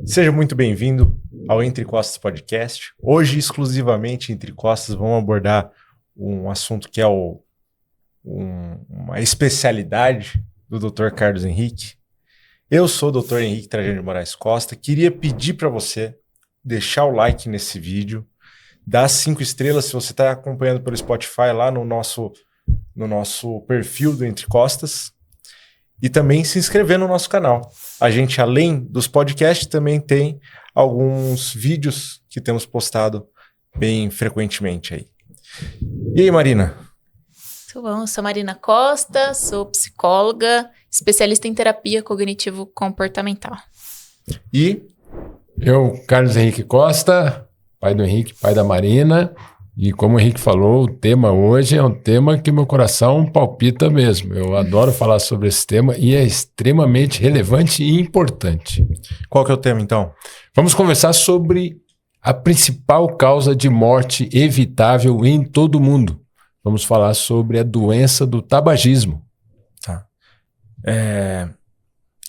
Seja muito bem-vindo ao Entre Costas Podcast. Hoje, exclusivamente Entre Costas, vamos abordar um assunto que é uma especialidade do Dr. Carlos Henrique. Eu sou o Dr. Henrique Trajano de Moraes Costa. Queria pedir para você deixar o like nesse vídeo, dar 5 estrelas se você está acompanhando pelo Spotify lá no nosso perfil do Entre Costas. E também se inscrever no nosso canal. A gente, além dos podcasts, também tem alguns vídeos que temos postado bem frequentemente aí. E aí, Marina? Muito bom, eu sou Marina Costa, sou psicóloga, especialista em terapia cognitivo-comportamental. E? Eu, Carlos Henrique Costa, pai do Henrique, pai da Marina. E como o Henrique falou, o tema hoje é um tema que meu coração palpita mesmo. Eu adoro falar sobre esse tema e é extremamente relevante e importante. Qual que é o tema, então? Vamos conversar sobre a principal causa de morte evitável em todo o mundo. Vamos falar sobre a doença do tabagismo. Tá. É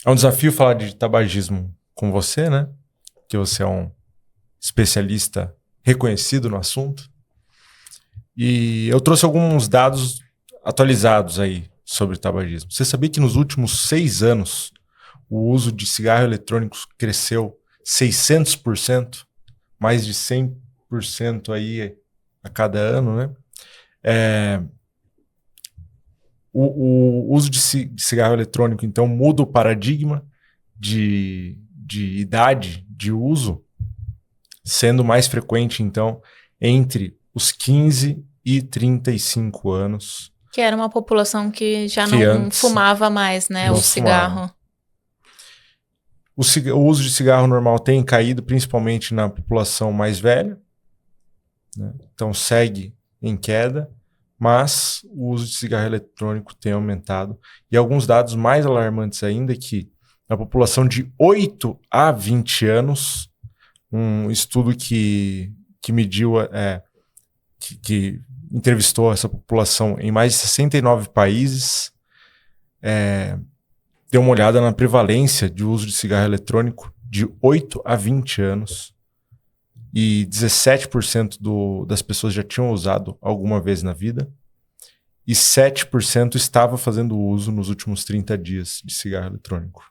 um desafio falar de tabagismo com você, né? Que você é um especialista reconhecido no assunto. E eu trouxe alguns dados atualizados aí sobre o tabagismo. Você sabia que nos últimos 6 anos o uso de cigarro eletrônico cresceu 600%? Mais de 100% aí a cada ano, né? O uso de cigarro eletrônico, então, muda o paradigma de idade de uso, sendo mais frequente, então, entre os 15 e 35 anos. Que era uma população que já não fumava mais, né? O cigarro. O uso de cigarro normal tem caído, principalmente na população mais velha, né? Então segue em queda, mas o uso de cigarro eletrônico tem aumentado. E alguns dados mais alarmantes ainda é que na população de 8 a 20 anos, um estudo que mediu... que entrevistou essa população em mais de 69 países, deu uma olhada na prevalência de uso de cigarro eletrônico de 8 a 20 anos e 17% das pessoas já tinham usado alguma vez na vida e 7% estava fazendo uso nos últimos 30 dias de cigarro eletrônico.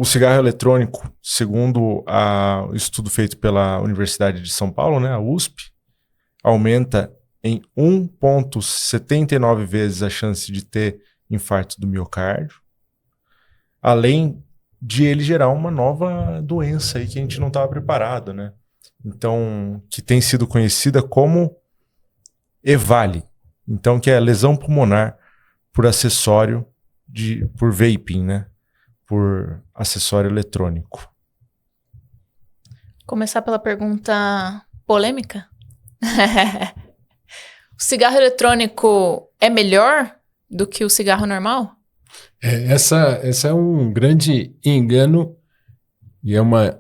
O cigarro eletrônico, segundo o estudo feito pela Universidade de São Paulo, né, a USP, aumenta em 1,79 vezes a chance de ter infarto do miocárdio, além de ele gerar uma nova doença aí que a gente não estava preparado, né? Então, que tem sido conhecida como EVALI, então que é lesão pulmonar por acessório por vaping, né? Por acessório eletrônico. Começar pela pergunta polêmica? O cigarro eletrônico é melhor do que o cigarro normal? Essa é um grande engano e é uma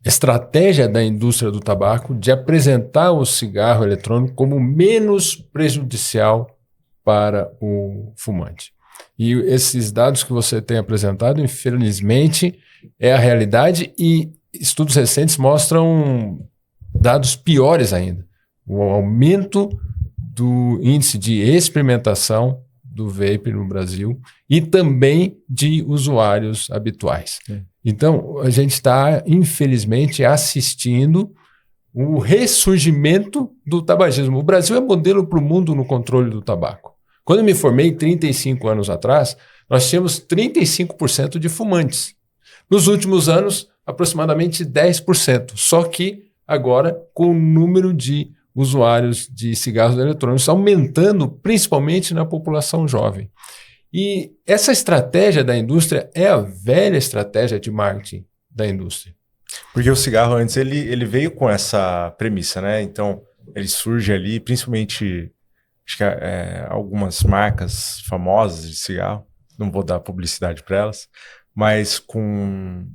estratégia da indústria do tabaco de apresentar o cigarro eletrônico como menos prejudicial para o fumante. E esses dados que você tem apresentado, infelizmente, é a realidade e estudos recentes mostram dados piores ainda. O aumento do índice de experimentação do vape no Brasil e também de usuários habituais. Então, a gente está, infelizmente, assistindo o ressurgimento do tabagismo. O Brasil é modelo para o mundo no controle do tabaco. Quando eu me formei 35 anos atrás, nós tínhamos 35% de fumantes. Nos últimos anos, aproximadamente 10%. Só que agora, com o número de usuários de cigarros eletrônicos aumentando, principalmente na população jovem. E essa estratégia da indústria é a velha estratégia de marketing da indústria. Porque o cigarro antes, ele veio com essa premissa, né? Então, ele surge ali, principalmente... Acho que algumas marcas famosas de cigarro, não vou dar publicidade para elas, mas com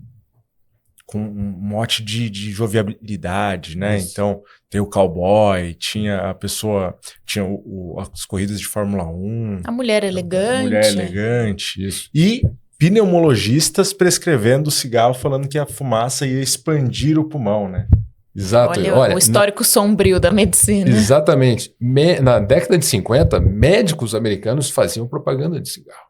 um mote de jovialidade, né? Isso. Então, tem o cowboy, tinha as corridas de Fórmula 1. A mulher elegante. A mulher elegante. Isso. E pneumologistas prescrevendo cigarro, falando que a fumaça ia expandir o pulmão, né? Exato. Olha o histórico sombrio da medicina. Exatamente. Na década de 50, médicos americanos faziam propaganda de cigarro.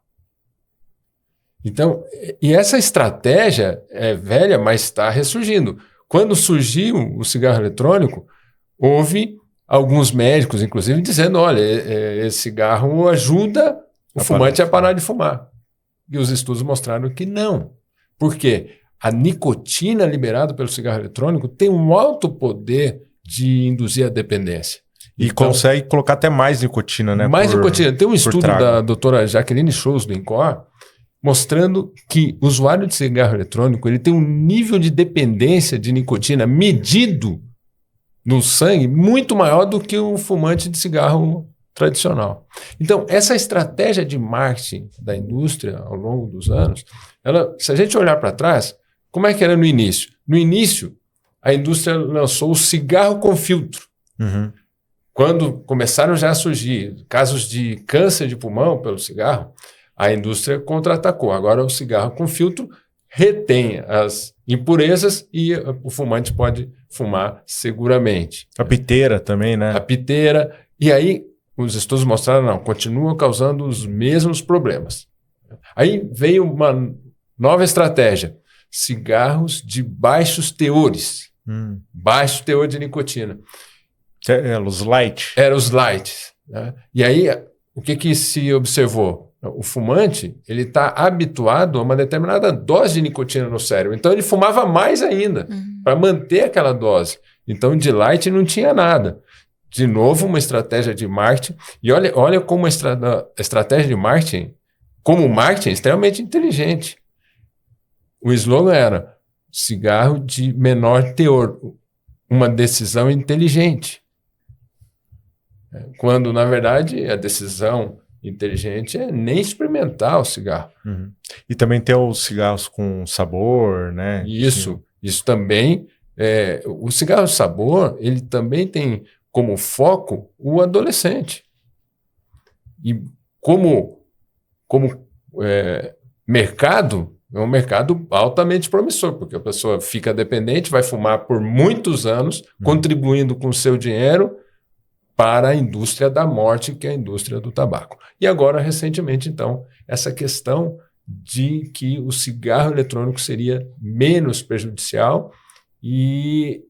Então, e essa estratégia é velha, mas está ressurgindo. Quando surgiu o cigarro eletrônico, houve alguns médicos, inclusive, dizendo, olha, esse cigarro ajuda o fumante a parar de fumar. E os estudos mostraram que não. Por quê? A nicotina liberada pelo cigarro eletrônico tem um alto poder de induzir a dependência. E então, consegue colocar até mais nicotina, né? Mais nicotina. Tem um estudo trago. da doutora Jaqueline Scholz, do INCOR, mostrando que o usuário de cigarro eletrônico ele tem um nível de dependência de nicotina medido no sangue muito maior do que o fumante de cigarro tradicional. Então, essa estratégia de marketing da indústria ao longo dos anos, se a gente olhar para trás, como é que era no início? No início, a indústria lançou o cigarro com filtro. Uhum. Quando começaram já a surgir casos de câncer de pulmão pelo cigarro, a indústria contra-atacou. Agora o cigarro com filtro retém as impurezas e o fumante pode fumar seguramente. A piteira também, né? A piteira. E aí os estudos mostraram, não, continua causando os mesmos problemas. Aí veio uma nova estratégia. Cigarros de baixos teores. Baixo teor de nicotina. Os light. Eram os lights. Né? E aí, o que se observou? O fumante, ele está habituado a uma determinada dose de nicotina no cérebro. Então, ele fumava mais ainda, para manter aquela dose. Então, de light não tinha nada. De novo, uma estratégia de marketing. E olha como a estratégia de marketing, como marketing, é extremamente inteligente. O slogan era cigarro de menor teor, uma decisão inteligente. Quando, na verdade, a decisão inteligente é nem experimentar o cigarro. Uhum. E também tem os cigarros com sabor, né? Isso também. O cigarro de sabor, ele também tem como foco o adolescente. E como mercado, é um mercado altamente promissor, porque a pessoa fica dependente, vai fumar por muitos anos, contribuindo com o seu dinheiro para a indústria da morte, que é a indústria do tabaco. E agora, recentemente, então, essa questão de que o cigarro eletrônico seria menos prejudicial e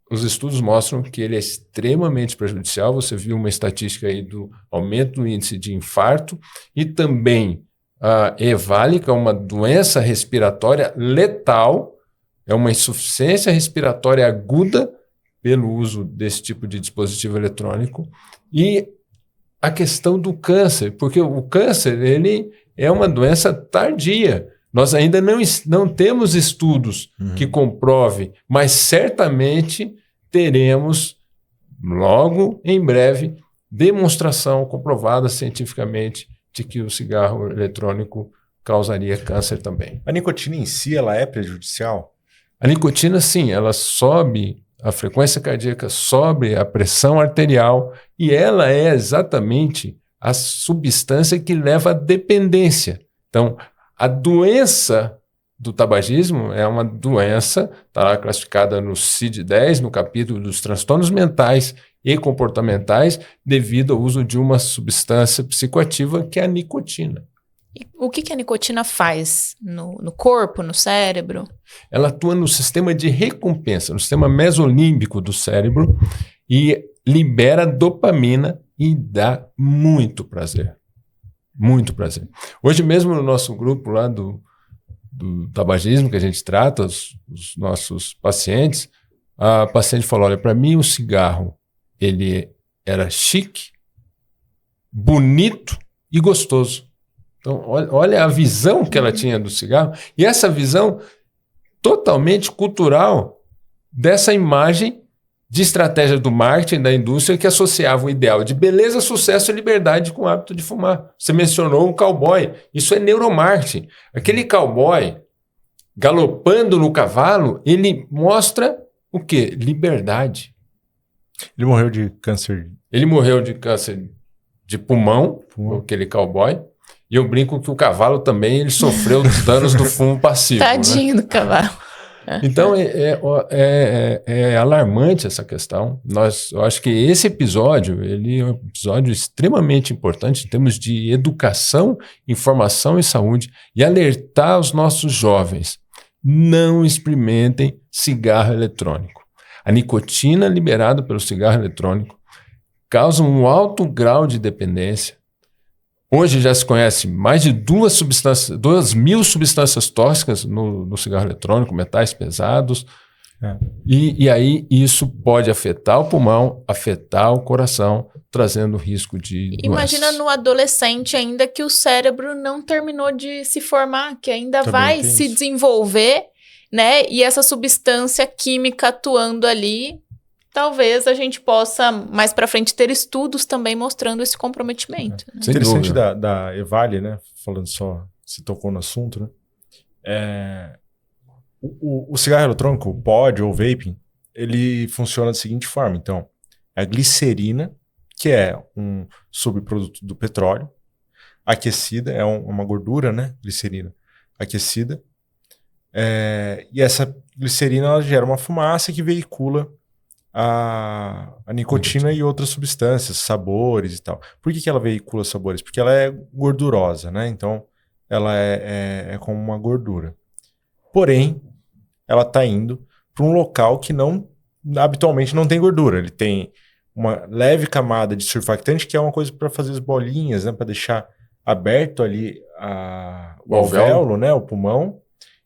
os estudos mostram que ele é extremamente prejudicial. Você viu uma estatística aí do aumento do índice de infarto e também a EVALI, que é uma doença respiratória letal, é uma insuficiência respiratória aguda pelo uso desse tipo de dispositivo eletrônico, e a questão do câncer, porque o câncer ele é uma doença tardia. Nós ainda não temos estudos que comprovem, mas certamente teremos, logo em breve, demonstração comprovada cientificamente de que o cigarro eletrônico causaria câncer também. A nicotina em si, ela é prejudicial? A nicotina, sim, ela sobe a frequência cardíaca, sobe a pressão arterial e ela é exatamente a substância que leva à dependência. Então, a doença do tabagismo é uma doença, está lá classificada no CID-10, no capítulo dos transtornos mentais e comportamentais, devido ao uso de uma substância psicoativa que é a nicotina. E o que a nicotina faz no corpo, no cérebro? Ela atua no sistema de recompensa, no sistema mesolímbico do cérebro e libera dopamina e dá muito prazer. Muito prazer. Hoje mesmo no nosso grupo lá do tabagismo que a gente trata, os nossos pacientes, a paciente falou, olha, para mim o cigarro, ele era chique, bonito e gostoso. Então, olha a visão que ela tinha do cigarro, e essa visão totalmente cultural dessa imagem de estratégia do marketing da indústria que associava o ideal de beleza, sucesso e liberdade com o hábito de fumar. Você mencionou um cowboy, isso é neuromarketing. Aquele cowboy galopando no cavalo, ele mostra o quê? Liberdade. Ele morreu de câncer. Ele morreu de câncer de pulmão, aquele cowboy. E eu brinco que o cavalo também ele sofreu os danos do fumo passivo. Tadinho do cavalo. Então, é alarmante essa questão. Eu acho que esse episódio ele é um episódio extremamente importante em termos de educação, informação e saúde, e alertar os nossos jovens. Não experimentem cigarro eletrônico. A nicotina liberada pelo cigarro eletrônico causa um alto grau de dependência. Hoje já se conhece mais de 2.000 substâncias tóxicas no cigarro eletrônico, metais pesados. E aí isso pode afetar o pulmão, afetar o coração, trazendo risco de Imagina doenças. no adolescente ainda que o cérebro não terminou de se formar, que ainda Também vai tem se isso. desenvolver, né? E essa substância química atuando ali, talvez a gente possa mais para frente ter estudos também mostrando esse comprometimento. Né? Sem Interessante dúvida. da Evale, né? Falando só, se tocou no assunto, né? O cigarro eletrônico, o pod ou vaping, ele funciona da seguinte forma. Então, a glicerina, que é um subproduto do petróleo, aquecida, é uma gordura, né? Glicerina aquecida. E essa glicerina ela gera uma fumaça que veicula a nicotina e outras substâncias, sabores e tal. Por que ela veicula sabores? Porque ela é gordurosa, né? Então, ela é como uma gordura. Porém, ela está indo para um local que habitualmente não tem gordura. Ele tem uma leve camada de surfactante, que é uma coisa para fazer as bolinhas, né? Para deixar aberto ali o alvéolo, né? O pulmão,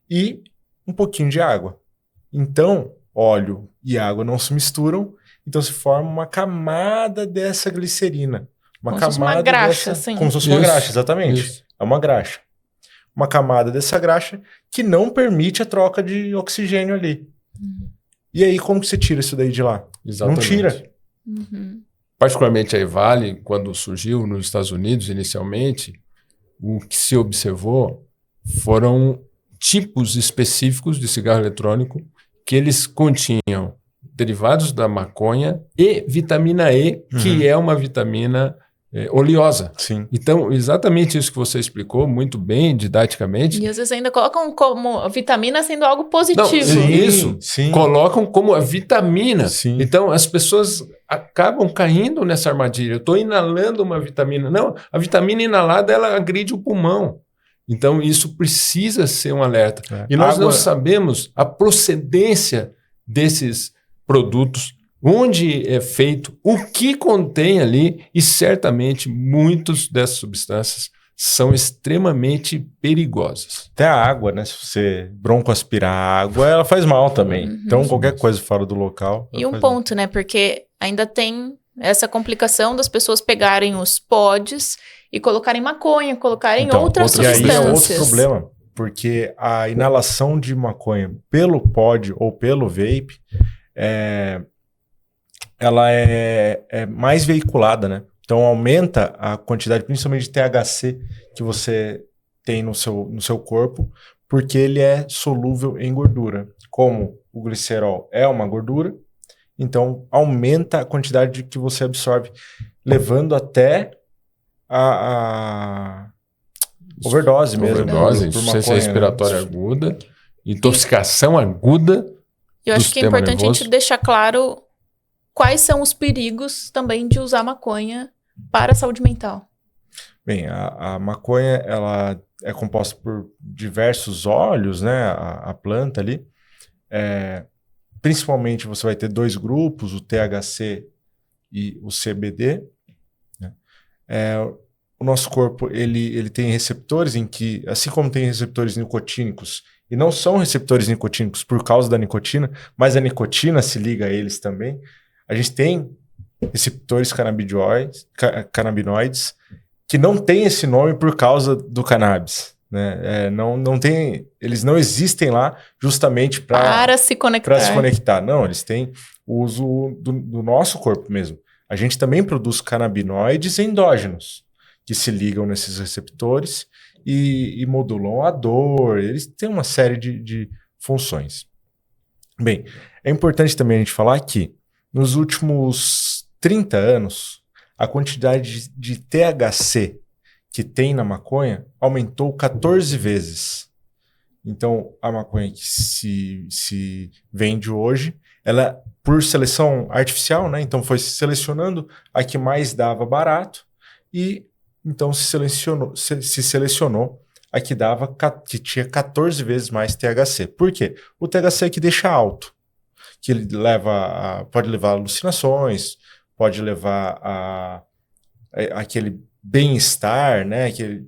e um pouquinho de água. Então, óleo e água não se misturam, então se forma uma camada dessa glicerina. Como se fosse uma graxa, assim. Como se fosse uma graxa, exatamente. Isso. É uma graxa. Uma camada dessa graxa que não permite a troca de oxigênio ali. E aí, como que você tira isso daí de lá? Exatamente. Não tira. Uhum. Particularmente a Evale, quando surgiu nos Estados Unidos inicialmente, o que se observou foram tipos específicos de cigarro eletrônico que eles continham derivados da maconha e vitamina E, que é uma vitamina oleosa. Sim. Então, exatamente isso que você explicou muito bem, didaticamente. E às vezes ainda colocam como a vitamina sendo algo positivo. Não, isso. Sim. Colocam como a vitamina. Sim. Então, as pessoas acabam caindo nessa armadilha. Eu estou inalando uma vitamina. Não, a vitamina inalada, ela agride o pulmão. Então, isso precisa ser um alerta. E nós não sabemos a procedência desses produtos, onde é feito, o que contém ali, e certamente muitas dessas substâncias são extremamente perigosas. Até a água, né? Se você broncoaspirar a água, ela faz mal também. Então, qualquer coisa fora do local... E um ponto, né? Porque ainda tem essa complicação das pessoas pegarem os pods e colocarem maconha, colocarem outras substâncias. E aí é outro problema, porque a inalação de maconha pelo pod ou pelo vape, ela é mais veiculada, né? Então aumenta a quantidade, principalmente de THC, que você tem no seu corpo, porque ele é solúvel em gordura. Como o glicerol é uma gordura, então aumenta a quantidade que você absorve, levando até a overdose mesmo. Overdose, insuficiência respiratória aguda, intoxicação aguda. Eu acho que é importante a gente deixar claro quais são os perigos também de usar maconha para a saúde mental. Bem, a maconha ela é composta por diversos óleos, né? A planta ali. Principalmente você vai ter dois grupos, o THC e o CBD. Né? O nosso corpo ele tem receptores em que, assim como tem receptores nicotínicos, e não são receptores nicotínicos por causa da nicotina, mas a nicotina se liga a eles também. A gente tem receptores canabinoides que não tem esse nome por causa do cannabis. Né? Não tem, eles não existem lá justamente para se conectar. Não, eles têm o uso do nosso corpo mesmo. A gente também produz canabinoides endógenos que se ligam nesses receptores e modulam a dor. Eles têm uma série de funções. Bem, é importante também a gente falar que nos últimos 30 anos, a quantidade de THC que tem na maconha aumentou 14 vezes. Então, a maconha que se vende hoje, ela, por seleção artificial, né? Então, foi se selecionando a que mais dava barato e, então, se selecionou a que que tinha 14 vezes mais THC. Por quê? O THC é que deixa alto, que ele pode levar a alucinações, pode levar a aquele bem-estar, né? Aquele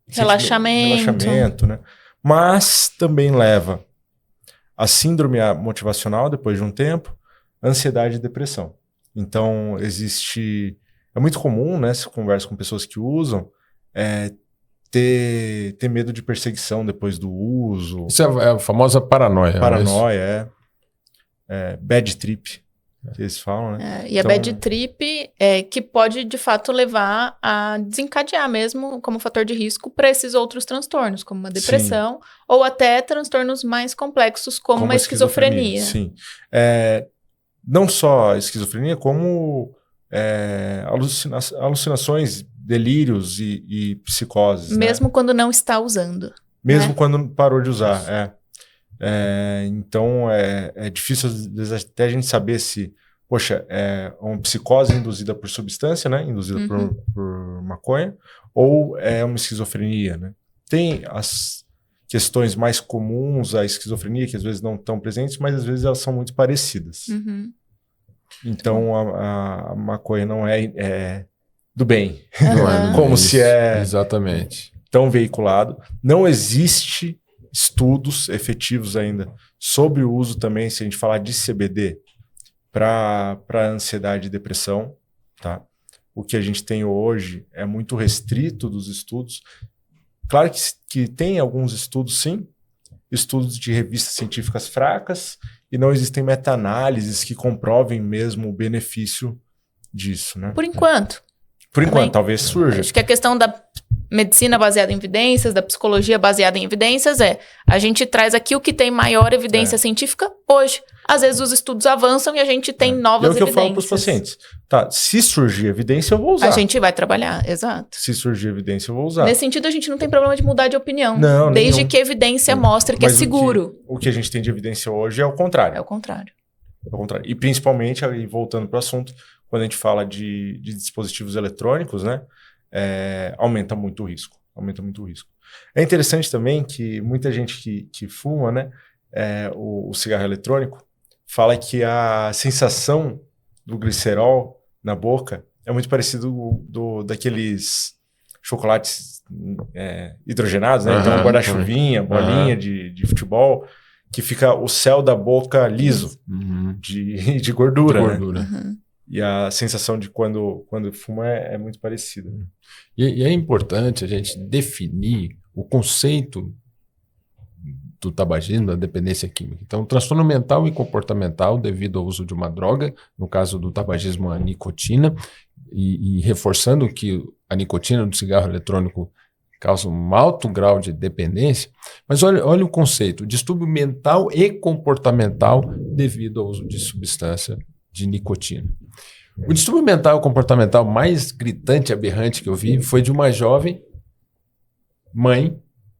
relaxamento, né? Mas também leva a síndrome motivacional depois de um tempo, ansiedade e depressão. Então, é muito comum, né? Se conversa com pessoas que usam, ter medo de perseguição depois do uso. Isso é a famosa paranoia. Paranoia, bad trip, que eles falam, né? E a bad trip que pode, de fato, levar a desencadear mesmo como fator de risco para esses outros transtornos, como uma depressão, ou até transtornos mais complexos, como uma esquizofrenia. Sim. Não só a esquizofrenia, como alucinações, delírios e psicoses. Mesmo quando não está usando. Mesmo quando parou de usar, então, é difícil, às vezes, até a gente saber se, poxa, é uma psicose induzida por substância, né? Induzida por maconha, ou é uma esquizofrenia, né? Tem as questões mais comuns à esquizofrenia, que às vezes não estão presentes, mas às vezes elas são muito parecidas. Então, a maconha não é do bem. Não é como se é exatamente tão veiculado. Não existe estudos efetivos ainda sobre o uso também, se a gente falar de CBD, para ansiedade e depressão, tá? O que a gente tem hoje é muito restrito dos estudos. Claro que tem alguns estudos, sim, estudos de revistas científicas fracas, e não existem meta-análises que comprovem mesmo o benefício disso, né? Por enquanto. Por enquanto, talvez surja. Acho que a questão da medicina baseada em evidências, da psicologia baseada em evidências a gente traz aqui o que tem maior evidência científica hoje. Às vezes os estudos avançam e a gente tem novas evidências. É o que eu falo para os pacientes. Tá, se surgir evidência, eu vou usar. A gente vai trabalhar, exato. Se surgir evidência, eu vou usar. Nesse sentido, a gente não tem problema de mudar de opinião. Não, desde nenhum. que a evidência mostre que é seguro. O que a gente tem de evidência hoje é o contrário. É o contrário. E principalmente, aí, voltando para o assunto, quando a gente fala de dispositivos eletrônicos, né? Aumenta muito o risco. É interessante também que muita gente que fuma, né? O cigarro eletrônico, fala que a sensação do glicerol na boca é muito parecido daqueles chocolates hidrogenados, né? Então, guarda-chuvinha, bolinha de futebol, que fica o céu da boca liso de gordura. Né? E a sensação de quando fuma é muito parecida. E é importante a gente definir o conceito do tabagismo, da dependência química. Então, transtorno mental e comportamental devido ao uso de uma droga, no caso do tabagismo, a nicotina, e reforçando que a nicotina do cigarro eletrônico causa um alto grau de dependência. Mas olha o conceito, distúrbio mental e comportamental devido ao uso de substância de nicotina. O distúrbio mental e comportamental mais gritante e aberrante que eu vi foi de uma jovem mãe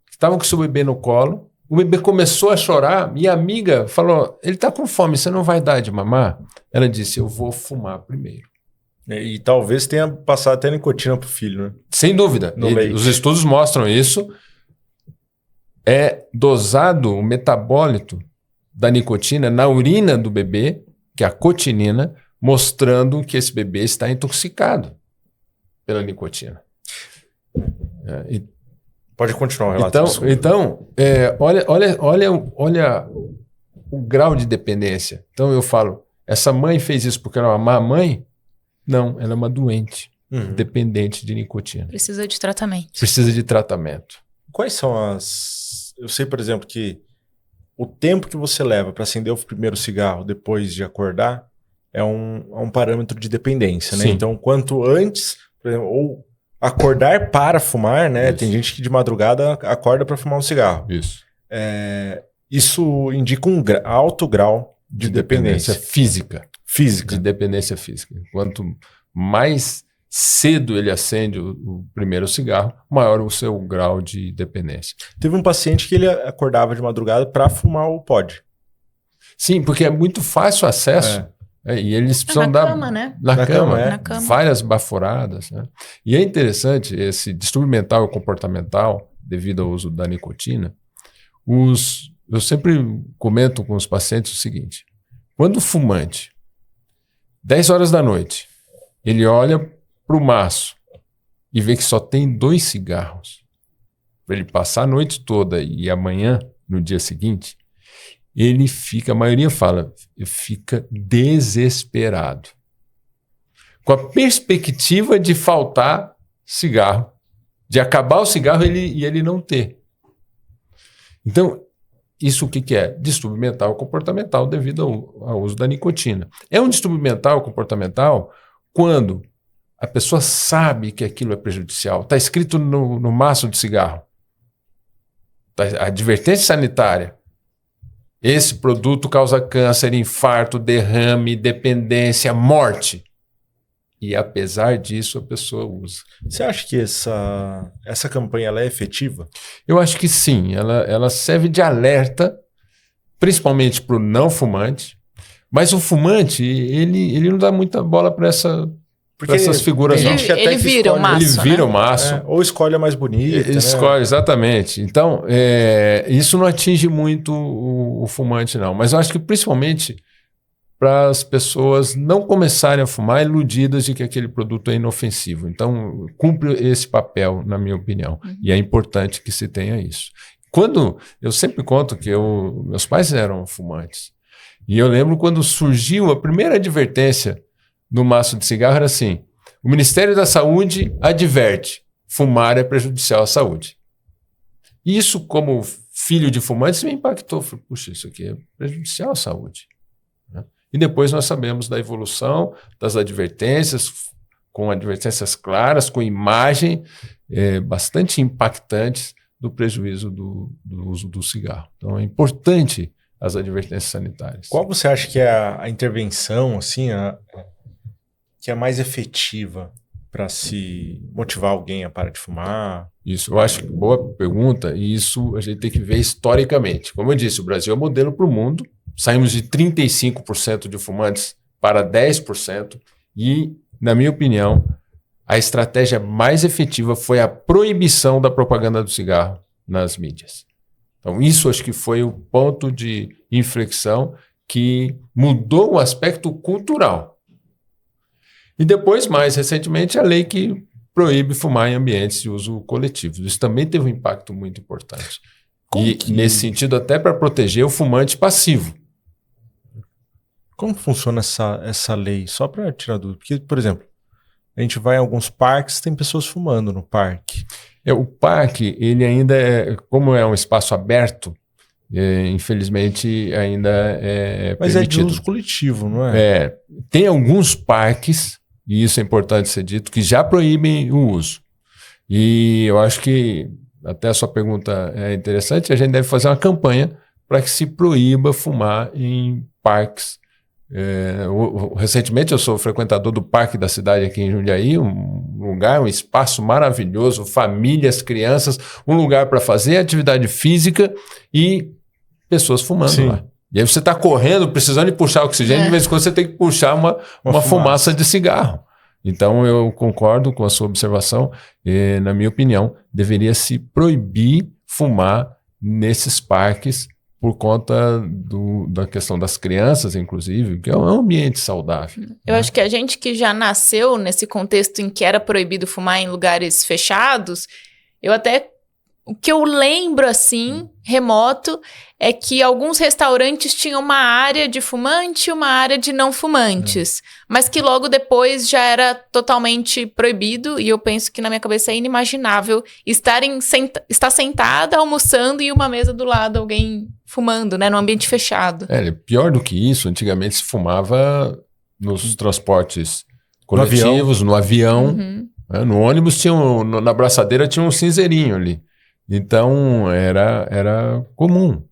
que estava com seu bebê no colo. O bebê começou a chorar e a amiga falou, ele está com fome, você não vai dar de mamar? Ela disse, eu vou fumar primeiro. E talvez tenha passado até nicotina para o filho, né? Sem dúvida. Os estudos mostram isso. É dosado o metabólito da nicotina na urina do bebê, que é a cotinina, mostrando que esse bebê está intoxicado pela nicotina. Pode continuar o relato. Então olha o grau de dependência. Então eu falo, essa mãe fez isso porque ela é uma má mãe? Não, ela é uma doente, dependente de nicotina. Precisa de tratamento. Quais são Eu sei, por exemplo, que o tempo que você leva para acender o primeiro cigarro depois de acordar é um parâmetro de dependência, né? Sim. Então, quanto antes, por exemplo, ou acordar para fumar, né? Isso. Tem gente que de madrugada acorda para fumar um cigarro. Isso. Isso indica um alto grau de dependência física. Física. De dependência física. Quanto mais cedo ele acende o primeiro cigarro, maior o seu grau de dependência. Teve um paciente que ele acordava de madrugada para fumar o pod. Sim, porque é muito fácil o acesso. E eles precisam na dar cama, né? na cama, Na cama. várias baforadas. Né? E é interessante, esse distúrbio mental e comportamental, devido ao uso da nicotina, eu sempre comento com os pacientes o seguinte: quando o fumante, 10 horas da noite, ele olha para o maço e vê que só tem 2 cigarros, para ele passar a noite toda e amanhã, no dia seguinte, ele fica, a maioria fala, fica desesperado. Com a perspectiva de faltar cigarro, de acabar o cigarro e ele não ter. Então, isso o que é? Distúrbio mental comportamental devido ao uso da nicotina. É um distúrbio mental comportamental quando a pessoa sabe que aquilo é prejudicial. Está escrito no maço de cigarro. A advertência sanitária. Esse produto causa câncer, infarto, derrame, dependência, morte. E apesar disso, a pessoa usa. Você acha que essa campanha ela é efetiva? Eu acho que sim. Ela serve de alerta, principalmente para o não fumante. Mas o fumante, ele não dá muita bola para essas figuras. Ele vira o maço. Ele vira o maço. Ou escolhe a mais bonita. Escolhe, exatamente. Então, isso não atinge muito o fumante, não. Mas eu acho que principalmente para as pessoas não começarem a fumar iludidas de que aquele produto é inofensivo. Então, cumpre esse papel, na minha opinião. E é importante que se tenha isso. Eu sempre conto que meus pais eram fumantes. E eu lembro quando surgiu a primeira advertência no maço de cigarro, era assim: o Ministério da Saúde adverte, fumar é prejudicial à saúde. Isso, como filho de fumantes, me impactou. Falei, puxa, isso aqui é prejudicial à saúde. E depois nós sabemos da evolução das advertências, com advertências claras, com imagem bastante impactantes do prejuízo do uso do cigarro. Então é importante as advertências sanitárias. Qual você acha que é a intervenção, assim, que é mais efetiva para se motivar alguém a parar de fumar? Isso, eu acho que boa pergunta, e isso a gente tem que ver historicamente. Como eu disse, o Brasil é modelo para o mundo. Saímos de 35% de fumantes para 10% e, na minha opinião, a estratégia mais efetiva foi a proibição da propaganda do cigarro nas mídias. Então, isso acho que foi o ponto de inflexão que mudou o aspecto cultural. E depois, mais recentemente, a lei que proíbe fumar em ambientes de uso coletivo. Isso também teve um impacto muito importante. Nesse sentido, até para proteger o fumante passivo. Como funciona essa lei? Só para tirar dúvida. Porque, por exemplo, a gente vai em alguns parques, tem pessoas fumando no parque. O parque, ele ainda como é um espaço aberto, infelizmente ainda é Mas permitido. É de uso coletivo, não é? Tem alguns parques, e isso é importante ser dito, que já proíbem o uso. E eu acho que, até a sua pergunta é interessante, a gente deve fazer uma campanha para que se proíba fumar em parques. Recentemente eu sou frequentador do Parque da Cidade aqui em Jundiaí, um espaço maravilhoso, famílias, crianças, um lugar para fazer atividade física e pessoas fumando. Sim. Lá. E aí você está correndo, precisando de puxar oxigênio, de vez em quando você tem que puxar uma fumaça de cigarro. Então eu concordo com a sua observação, na minha opinião, deveria se proibir fumar nesses parques por conta da questão das crianças, inclusive, que é um ambiente saudável. Eu acho que a gente que já nasceu nesse contexto em que era proibido fumar em lugares fechados, o que eu lembro, assim, remoto, é que alguns restaurantes tinham uma área de fumante e uma área de não fumantes, mas que logo depois já era totalmente proibido, e eu penso que na minha cabeça é inimaginável estar sentada, almoçando e uma mesa do lado, alguém fumando, né, num ambiente fechado. Pior do que isso, antigamente se fumava nos transportes coletivos, no avião, no ônibus na braçadeira tinha um cinzeirinho ali. Então, era comum.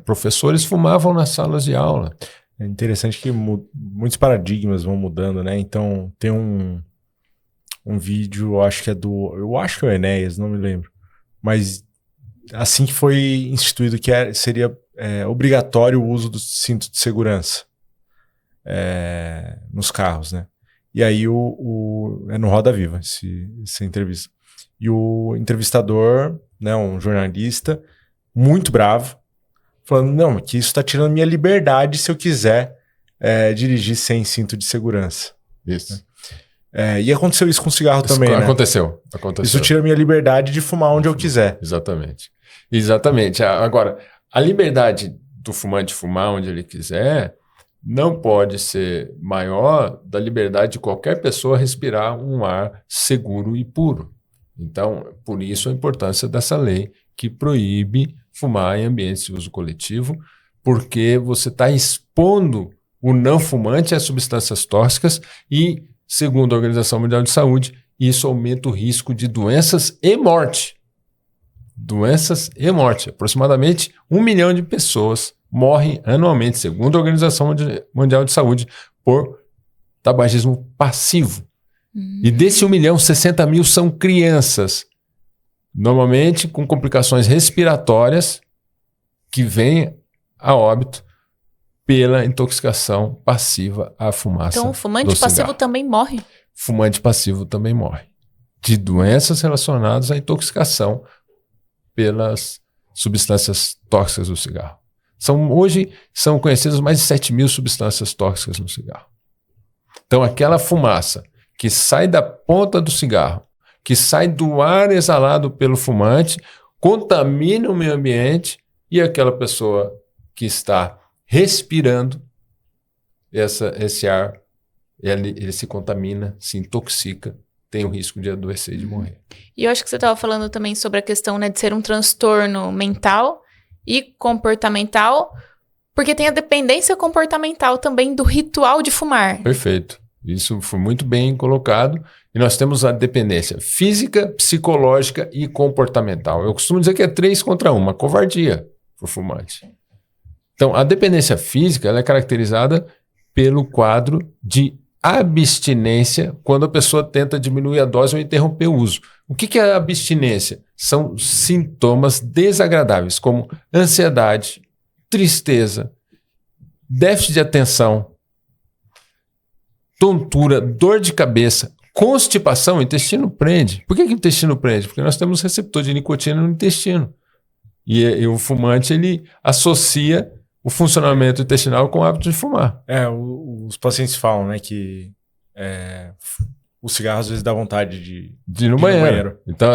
Professores fumavam nas salas de aula. É interessante que muitos paradigmas vão mudando, né? Então, tem um vídeo, eu acho que é o Enéas, não me lembro. Mas assim que foi instituído que seria obrigatório o uso do cinto de segurança nos carros, né? E aí é no Roda Viva essa entrevista. E o entrevistador, né, um jornalista, muito bravo, falando, não, que isso está tirando minha liberdade se eu quiser dirigir sem cinto de segurança. Isso. E aconteceu isso com cigarro também, né? Aconteceu. Isso tira minha liberdade de fumar onde eu quiser. Exatamente. Agora, a liberdade do fumante fumar onde ele quiser não pode ser maior da liberdade de qualquer pessoa respirar um ar seguro e puro. Então, por isso a importância dessa lei que proíbe fumar em ambientes de uso coletivo, porque você está expondo o não fumante a substâncias tóxicas e, segundo a Organização Mundial de Saúde, isso aumenta o risco de doenças e morte. Doenças e morte. Aproximadamente 1 milhão de pessoas morrem anualmente, segundo a Organização Mundial de Saúde, por tabagismo passivo. E desse 1 milhão, 60 mil são crianças, normalmente com complicações respiratórias que vêm a óbito pela intoxicação passiva à fumaça. Então o fumante passivo também morre? Fumante passivo também morre. De doenças relacionadas à intoxicação pelas substâncias tóxicas do cigarro. Hoje são conhecidas mais de 7 mil substâncias tóxicas no cigarro. Então aquela fumaça que sai da ponta do cigarro, que sai do ar exalado pelo fumante, contamina o meio ambiente e aquela pessoa que está respirando esse ar, ele se contamina, se intoxica, tem o risco de adoecer e de morrer. E eu acho que você estava falando também sobre a questão, né, de ser um transtorno mental e comportamental, porque tem a dependência comportamental também do ritual de fumar. Perfeito. Isso foi muito bem colocado. E nós temos a dependência física, psicológica e comportamental. Eu costumo dizer que é 3 contra 1, uma covardia para o fumante. Então, a dependência física ela é caracterizada pelo quadro de abstinência quando a pessoa tenta diminuir a dose ou interromper o uso. O que é a abstinência? São sintomas desagradáveis, como ansiedade, tristeza, déficit de atenção, tontura, dor de cabeça, constipação. O intestino prende. Por que o intestino prende? Porque nós temos receptor de nicotina no intestino. E o fumante ele associa o funcionamento intestinal com o hábito de fumar. Os pacientes falam, né, que o cigarro às vezes dá vontade de ir no banheiro. Então,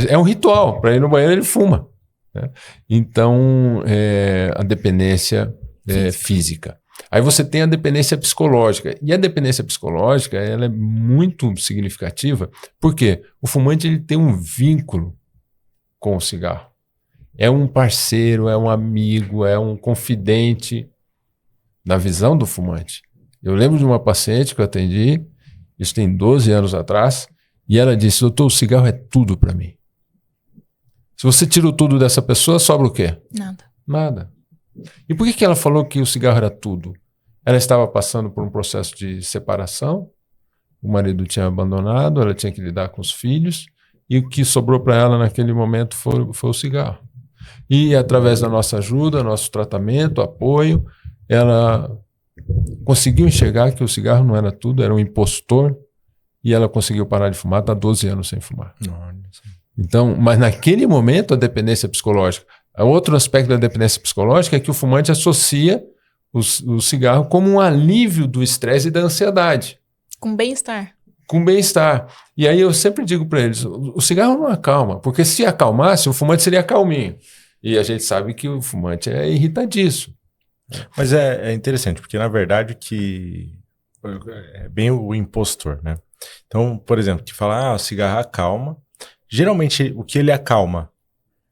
é um ritual. Para ir no banheiro, ele fuma. Né? Então, a dependência física. Aí você tem a dependência psicológica. E a dependência psicológica ela é muito significativa porque o fumante ele tem um vínculo com o cigarro. É um parceiro, é um amigo, é um confidente na visão do fumante. Eu lembro de uma paciente que eu atendi, isso tem 12 anos atrás, e ela disse, doutor, o cigarro é tudo para mim. Se você tira tudo dessa pessoa, sobra o quê? Nada. E por que ela falou que o cigarro era tudo? Ela estava passando por um processo de separação, o marido tinha abandonado, ela tinha que lidar com os filhos, e o que sobrou para ela naquele momento foi o cigarro. E através da nossa ajuda, nosso tratamento, apoio, ela conseguiu enxergar que o cigarro não era tudo, era um impostor, e ela conseguiu parar de fumar, está 12 anos sem fumar. Então, mas naquele momento a dependência psicológica, outro aspecto da dependência psicológica é que o fumante associa o cigarro como um alívio do estresse e da ansiedade. Com bem-estar. Com bem-estar. E aí eu sempre digo para eles, o cigarro não acalma, porque se acalmasse, o fumante seria calminho. E a gente sabe que o fumante é irritadiço. Mas é interessante, porque na verdade que é bem o impostor, né? Então, por exemplo, que fala, o cigarro acalma. Geralmente, o que ele acalma?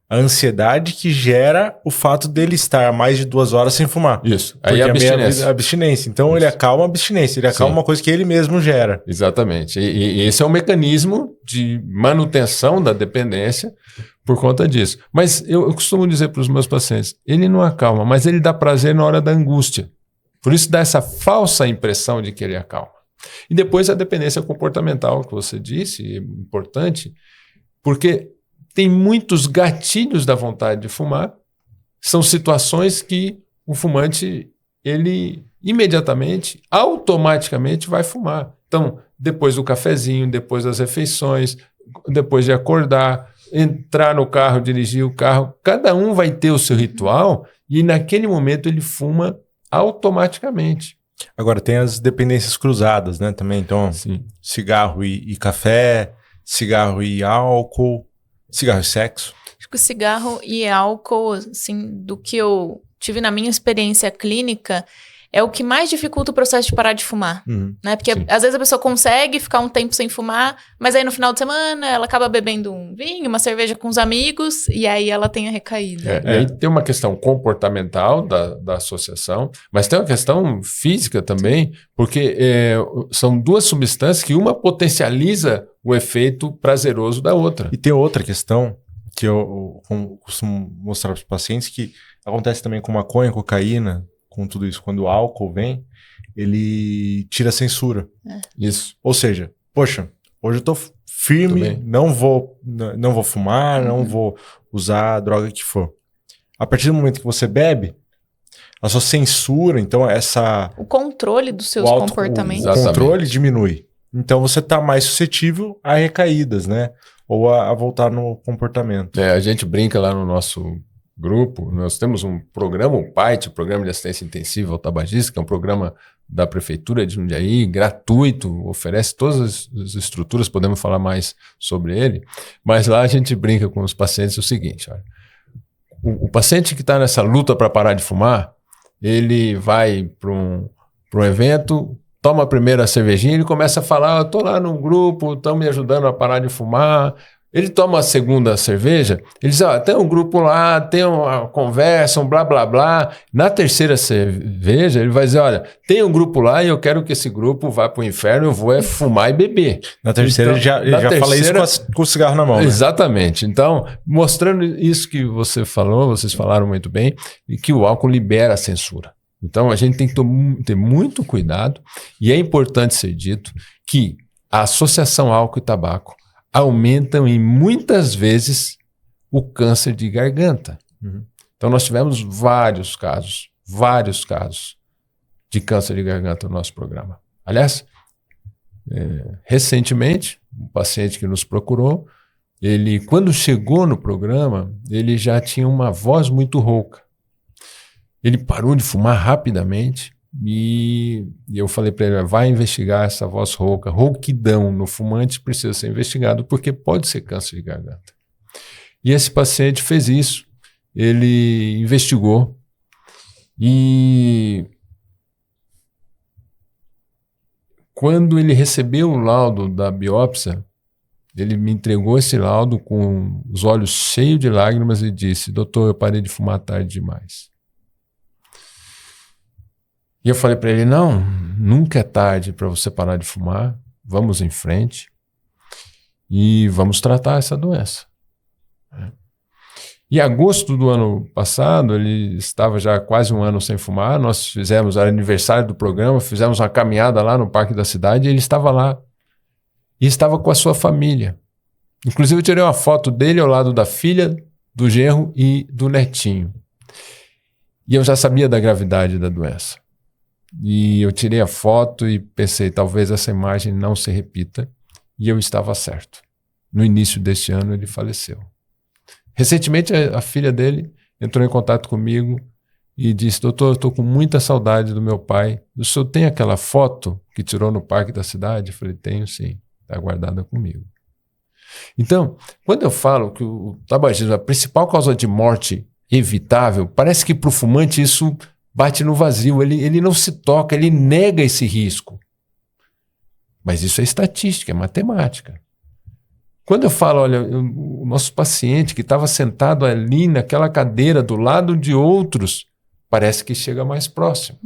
A ansiedade que gera o fato dele estar mais de 2 horas sem fumar. Isso. Aí é abstinência. Abstinência. Então, isso. Ele acalma a abstinência. Ele acalma uma coisa que ele mesmo gera. Exatamente. E esse é um mecanismo de manutenção da dependência por conta disso. Mas eu costumo dizer para os meus pacientes, ele não acalma, mas ele dá prazer na hora da angústia. Por isso dá essa falsa impressão de que ele acalma. E depois a dependência comportamental, que você disse, é importante, porque tem muitos gatilhos da vontade de fumar, são situações que o fumante, ele imediatamente, automaticamente vai fumar. Então, depois do cafezinho, depois das refeições, depois de acordar, entrar no carro, dirigir o carro, cada um vai ter o seu ritual e naquele momento ele fuma automaticamente. Agora, tem as dependências cruzadas, né, também. Então, Sim. Cigarro e café, cigarro e álcool, cigarro e sexo. Acho que o cigarro e álcool, assim, do que eu tive na minha experiência clínica, é o que mais dificulta o processo de parar de fumar, né? Porque às vezes a pessoa consegue ficar um tempo sem fumar, mas aí no final de semana ela acaba bebendo um vinho, uma cerveja com os amigos, e aí ela tem a recaída. E aí tem uma questão comportamental da associação, mas tem uma questão física também, porque são duas substâncias que uma potencializa o efeito prazeroso da outra. E tem outra questão que eu costumo mostrar para os pacientes, que acontece também com maconha, cocaína, com tudo isso. Quando o álcool vem, ele tira a censura. Isso. Ou seja, poxa, hoje eu tô firme, não vou fumar, não vou usar a droga que for. A partir do momento que você bebe, a sua censura, então o controle dos seus comportamentos. O controle diminui. Então você tá mais suscetível a recaídas, né? Ou a voltar no comportamento. A gente brinca lá no nosso grupo, nós temos um programa, o PAIT, o Programa de Assistência Intensiva ao Tabagismo, que é um programa da Prefeitura de Jundiaí, gratuito, oferece todas as estruturas, podemos falar mais sobre ele, mas lá a gente brinca com os pacientes o seguinte, olha, o paciente que está nessa luta para parar de fumar, ele vai para um evento, toma a primeira cervejinha, ele começa a falar, eu estou lá num grupo, estão me ajudando a parar de fumar. Ele toma a segunda cerveja, ele diz, tem um grupo lá, tem uma conversa, um blá, blá, blá. Na terceira cerveja, ele vai dizer, olha, tem um grupo lá e eu quero que esse grupo vá para o inferno, eu vou fumar e beber. Na terceira, então, ele já fala isso com o cigarro na mão, né? Exatamente. Então, mostrando isso que você falou, vocês falaram muito bem, e que o álcool libera a censura. Então, a gente tem que ter muito cuidado, e é importante ser dito que a associação álcool e tabaco aumentam em muitas vezes o câncer de garganta. Então nós tivemos vários casos de câncer de garganta no nosso programa. Aliás, recentemente, um paciente que nos procurou, ele, quando chegou no programa, ele já tinha uma voz muito rouca. Ele parou de fumar rapidamente, e eu falei para ele, vai investigar essa voz rouca, rouquidão no fumante precisa ser investigado porque pode ser câncer de garganta. E esse paciente fez isso, ele investigou e quando ele recebeu o laudo da biópsia, ele me entregou esse laudo com os olhos cheios de lágrimas e disse, doutor, eu parei de fumar tarde demais. E eu falei para ele, não, nunca é tarde para você parar de fumar, vamos em frente e vamos tratar essa doença. Em agosto do ano passado, ele estava já quase um ano sem fumar, nós fizemos, era aniversário do programa, fizemos uma caminhada lá no Parque da Cidade e ele estava lá. E estava com a sua família. Inclusive eu tirei uma foto dele ao lado da filha, do genro e do netinho. E eu já sabia da gravidade da doença. E eu tirei a foto e pensei, talvez essa imagem não se repita. E eu estava certo. No início deste ano ele faleceu. Recentemente a filha dele entrou em contato comigo e disse, doutor, eu estou com muita saudade do meu pai. O senhor tem aquela foto que tirou no Parque da Cidade? Eu falei, tenho sim, está guardada comigo. Então, quando eu falo que o tabagismo é a principal causa de morte evitável, parece que para o fumante isso bate no vazio, ele não se toca, ele nega esse risco. Mas isso é estatística, é matemática. Quando eu falo, olha, o nosso paciente que estava sentado ali naquela cadeira do lado de outros, parece que chega mais próximo.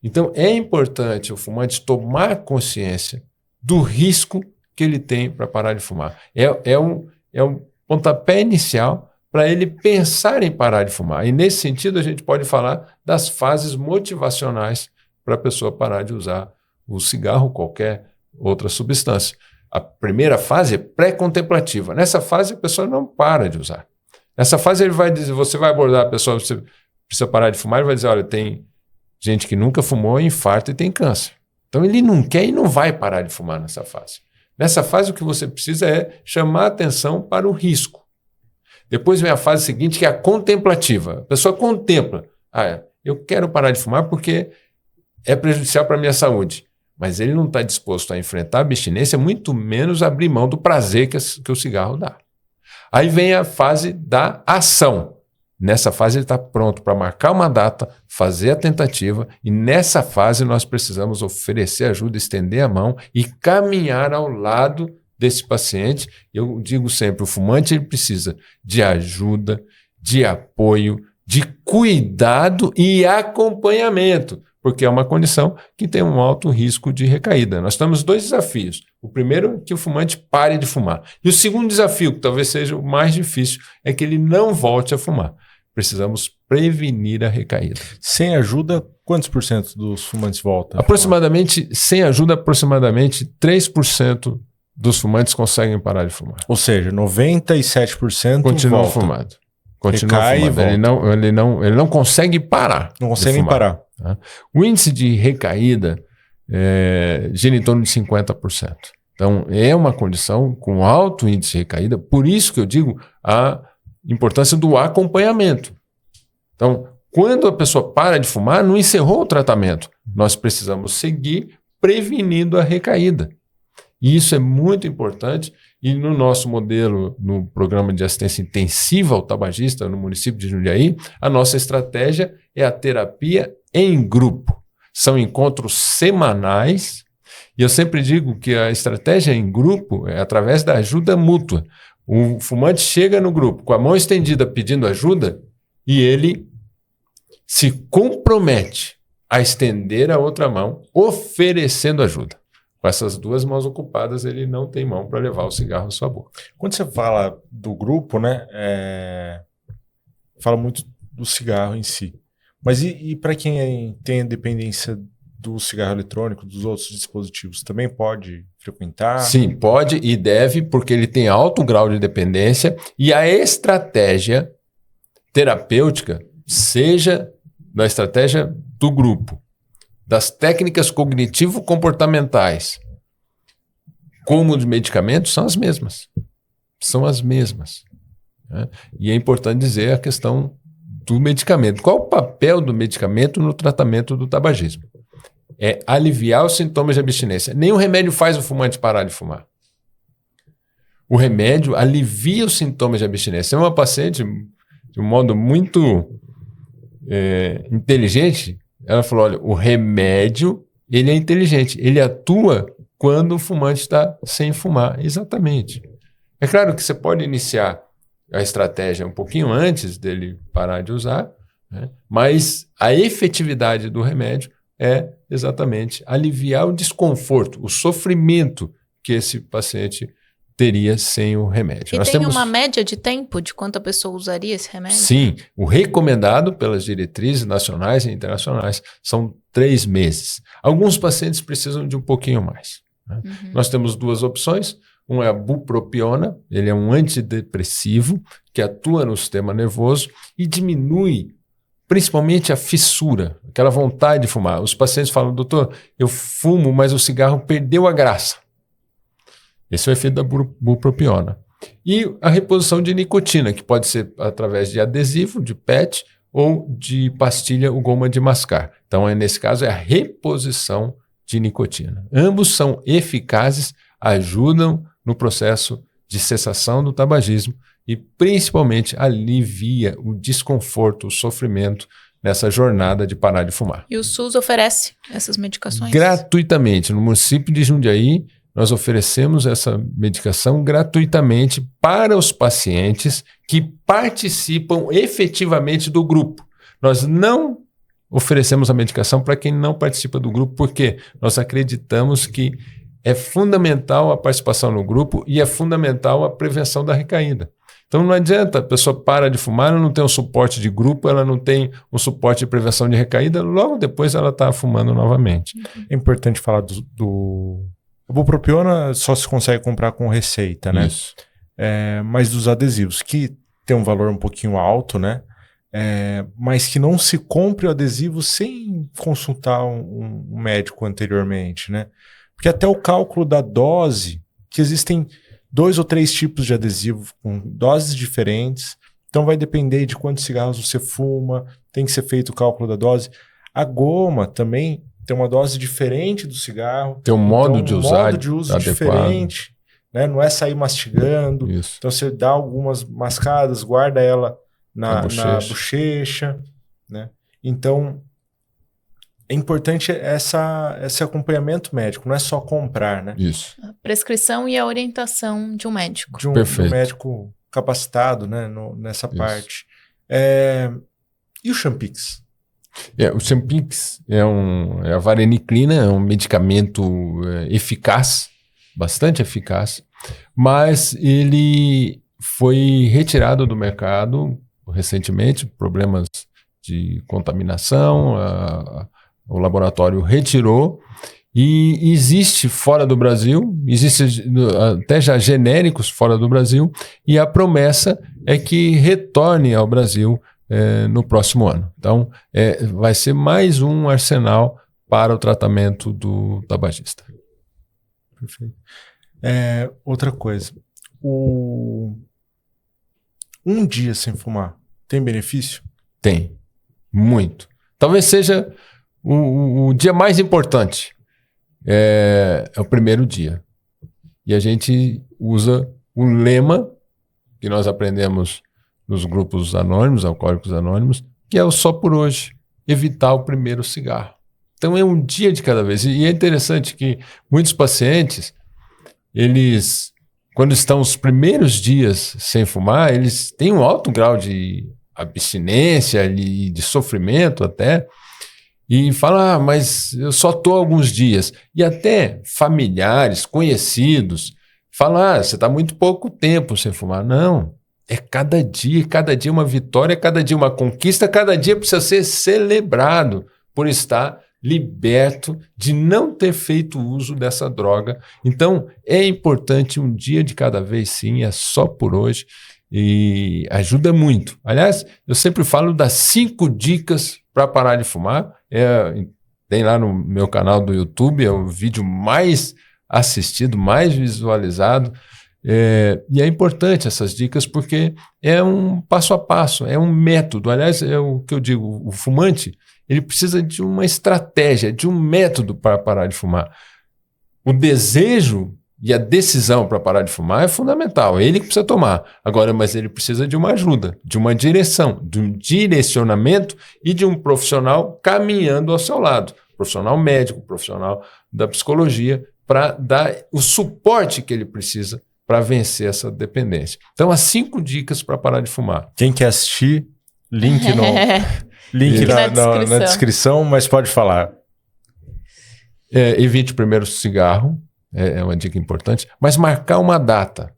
Então é importante o fumante tomar consciência do risco que ele tem para parar de fumar. É um pontapé inicial para ele pensar em parar de fumar. E nesse sentido a gente pode falar das fases motivacionais para a pessoa parar de usar o cigarro ou qualquer outra substância. A primeira fase é pré-contemplativa. Nessa fase, a pessoa não para de usar. Nessa fase, ele vai dizer, você vai abordar a pessoa, você precisa parar de fumar, ele vai dizer, olha, tem gente que nunca fumou, infarto e tem câncer. Então, ele não quer e não vai parar de fumar nessa fase. Nessa fase, o que você precisa é chamar a atenção para o risco. Depois vem a fase seguinte, que é a contemplativa. A pessoa contempla. Eu quero parar de fumar porque é prejudicial para a minha saúde. Mas ele não está disposto a enfrentar a abstinência, muito menos abrir mão do prazer que o cigarro dá. Aí vem a fase da ação. Nessa fase ele está pronto para marcar uma data, fazer a tentativa, e nessa fase nós precisamos oferecer ajuda, estender a mão e caminhar ao lado desse paciente. Eu digo sempre, o fumante ele precisa de ajuda, de apoio, de cuidado e acompanhamento, porque é uma condição que tem um alto risco de recaída. Nós temos 2 desafios. O primeiro é que o fumante pare de fumar. E o segundo desafio, que talvez seja o mais difícil, é que ele não volte a fumar. Precisamos prevenir a recaída. Sem ajuda, quantos % dos fumantes voltam? Sem ajuda, aproximadamente 3% dos fumantes conseguem parar de fumar. Ou seja, 97% continuam fumando. Ele não consegue parar. Não consegue nem parar. Tá? O índice de recaída gira em torno de 50%. Então, é uma condição com alto índice de recaída, por isso que eu digo a importância do acompanhamento. Então, quando a pessoa para de fumar, não encerrou o tratamento. Nós precisamos seguir prevenindo a recaída. E isso é muito importante. E no nosso modelo, no programa de assistência intensiva ao tabagista no município de Jundiaí, a nossa estratégia é a terapia em grupo. São encontros semanais. E eu sempre digo que a estratégia em grupo é através da ajuda mútua. O fumante chega no grupo com a mão estendida pedindo ajuda e ele se compromete a estender a outra mão oferecendo ajuda. Com essas 2 mãos ocupadas, ele não tem mão para levar o cigarro à sua boca. Quando você fala do grupo, né, fala muito do cigarro em si. Mas e para quem tem a dependência do cigarro eletrônico, dos outros dispositivos, também pode frequentar? Sim, pode e deve, porque ele tem alto grau de dependência e a estratégia terapêutica, seja da estratégia do grupo, das técnicas cognitivo-comportamentais, como de medicamentos, são as mesmas. São as mesmas. Né? E é importante dizer a questão do medicamento. Qual o papel do medicamento no tratamento do tabagismo? É aliviar os sintomas de abstinência. Nenhum remédio faz o fumante parar de fumar. O remédio alivia os sintomas de abstinência. Uma paciente, de um modo muito inteligente, ela falou, olha, o remédio ele é inteligente, ele atua quando o fumante está sem fumar. Exatamente. É claro que você pode iniciar a estratégia um pouquinho antes dele parar de usar, né? Mas a efetividade do remédio é exatamente aliviar o desconforto, o sofrimento que esse paciente teria sem o remédio. E nós temos uma média de tempo de quanto a pessoa usaria esse remédio? Sim, o recomendado pelas diretrizes nacionais e internacionais são 3 meses. Alguns pacientes precisam de um pouquinho mais. Né? Nós temos 2 opções. Um é a bupropiona, ele é um antidepressivo que atua no sistema nervoso e diminui principalmente a fissura, aquela vontade de fumar. Os pacientes falam, doutor, eu fumo, mas o cigarro perdeu a graça. Esse é o efeito da bupropiona. E a reposição de nicotina, que pode ser através de adesivo, de PET ou de pastilha ou goma de mascar. Então, nesse caso, é a reposição de nicotina. Ambos são eficazes, ajudam no processo de cessação do tabagismo e, principalmente, alivia o desconforto, o sofrimento nessa jornada de parar de fumar. E o SUS oferece essas medicações? Gratuitamente. No município de Jundiaí, nós oferecemos essa medicação gratuitamente para os pacientes que participam efetivamente do grupo. Nós não oferecemos a medicação para quem não participa do grupo, porque nós acreditamos que é fundamental a participação no grupo e é fundamental a prevenção da recaída. Então não adianta, a pessoa para de fumar, ela não tem um suporte de grupo, ela não tem um suporte de prevenção de recaída, logo depois ela está fumando novamente. É importante falar do... A bupropiona só se consegue comprar com receita, né? Isso. Mas dos adesivos, que tem um valor um pouquinho alto, né? Mas que não se compre o adesivo sem consultar um médico anteriormente, né? Porque até o cálculo da dose, que existem 2 ou 3 tipos de adesivo com doses diferentes, então vai depender de quantos cigarros você fuma, tem que ser feito o cálculo da dose. A goma também tem uma dose diferente do cigarro. Tem um modo de usar, modo de uso diferente, né? Não é sair mastigando. Isso. Então você dá algumas mascadas, guarda ela na bochecha, né? Então é importante esse acompanhamento médico, não é só comprar, né? Isso. A prescrição e a orientação de um médico. De um médico capacitado, né? Nessa parte. E o Champix? O Champix é a vareniclina, é um medicamento eficaz, bastante eficaz, mas ele foi retirado do mercado recentemente, problemas de contaminação, o laboratório retirou, e existe fora do Brasil, existe até já genéricos fora do Brasil, e a promessa é que retorne ao Brasil no próximo ano. Então, vai ser mais um arsenal para o tratamento do tabagista. Perfeito. Outra coisa, um dia sem fumar tem benefício? Tem, muito. Talvez seja o dia mais importante. É o primeiro dia. E a gente usa o lema que nós aprendemos nos grupos anônimos, alcoólicos anônimos, que é o só por hoje, evitar o primeiro cigarro. Então é um dia de cada vez. E é interessante que muitos pacientes, eles, quando estão os primeiros dias sem fumar, eles têm um alto grau de abstinência e de sofrimento até, e fala, mas eu só estou alguns dias. E até familiares, conhecidos, falam, você está muito pouco tempo sem fumar. Não, é cada dia uma vitória, cada dia uma conquista, cada dia precisa ser celebrado por estar liberto de não ter feito uso dessa droga. Então, é importante um dia de cada vez, sim, é só por hoje, e ajuda muito. Aliás, eu sempre falo das 5 dicas para parar de fumar. Tem lá no meu canal do YouTube, é o vídeo mais assistido, mais visualizado. E é importante essas dicas porque é um passo a passo, é um método. Aliás, é o que eu digo, o fumante, ele precisa de uma estratégia, de um método para parar de fumar. O desejo e a decisão para parar de fumar é fundamental, é ele que precisa tomar. Agora, mas ele precisa de uma ajuda, de uma direção, de um direcionamento e de um profissional caminhando ao seu lado. Profissional médico, profissional da psicologia, para dar o suporte que ele precisa para vencer essa dependência. Então, as 5 dicas para parar de fumar. Quem quer assistir, link na descrição, mas pode falar. Evite o primeiro cigarro. É uma dica importante, mas marcar uma data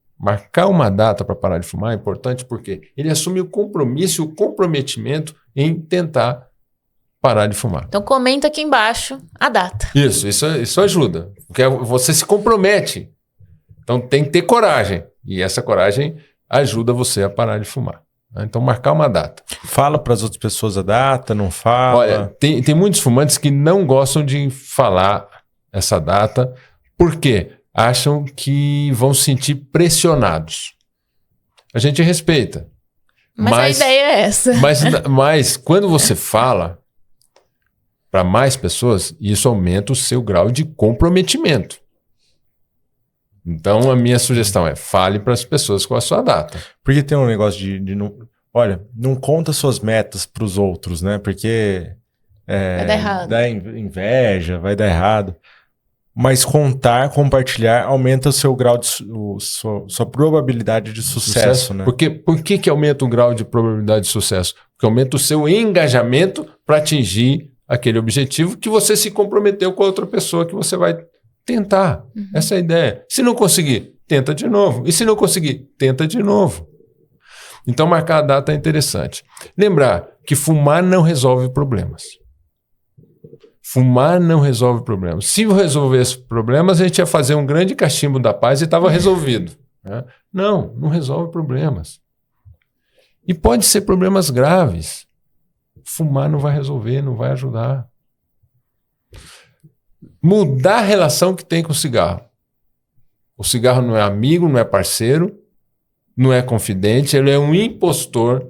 para parar de fumar é importante porque ele assume o compromisso e o comprometimento em tentar parar de fumar. Então comenta aqui embaixo a data. Isso ajuda, porque você se compromete, então tem que ter coragem, e essa coragem ajuda você a parar de fumar. Então marcar uma data. Fala para as outras pessoas a data, não fala? Olha, tem muitos fumantes que não gostam de falar essa data, porque acham que vão se sentir pressionados. A gente respeita. Mas a ideia é essa. Mas quando você fala para mais pessoas, isso aumenta o seu grau de comprometimento. Então, a minha sugestão é fale para as pessoas com a sua data. Porque tem um negócio de não conta suas metas para os outros, né? Porque vai dar errado. Dá inveja, vai dar errado. Mas compartilhar, aumenta o seu grau de sua probabilidade de sucesso, né? Por que aumenta o grau de probabilidade de sucesso? Porque aumenta o seu engajamento para atingir aquele objetivo que você se comprometeu com a outra pessoa que você vai tentar. Essa é a ideia. Se não conseguir, tenta de novo. E se não conseguir, tenta de novo. Então, marcar a data é interessante. Lembrar que fumar não resolve problemas. Fumar não resolve problemas. Se resolvesse problemas, a gente ia fazer um grande cachimbo da paz e estava resolvido. Né? Não resolve problemas. E pode ser problemas graves. Fumar não vai resolver, não vai ajudar. Mudar a relação que tem com o cigarro. O cigarro não é amigo, não é parceiro, não é confidente, ele é um impostor.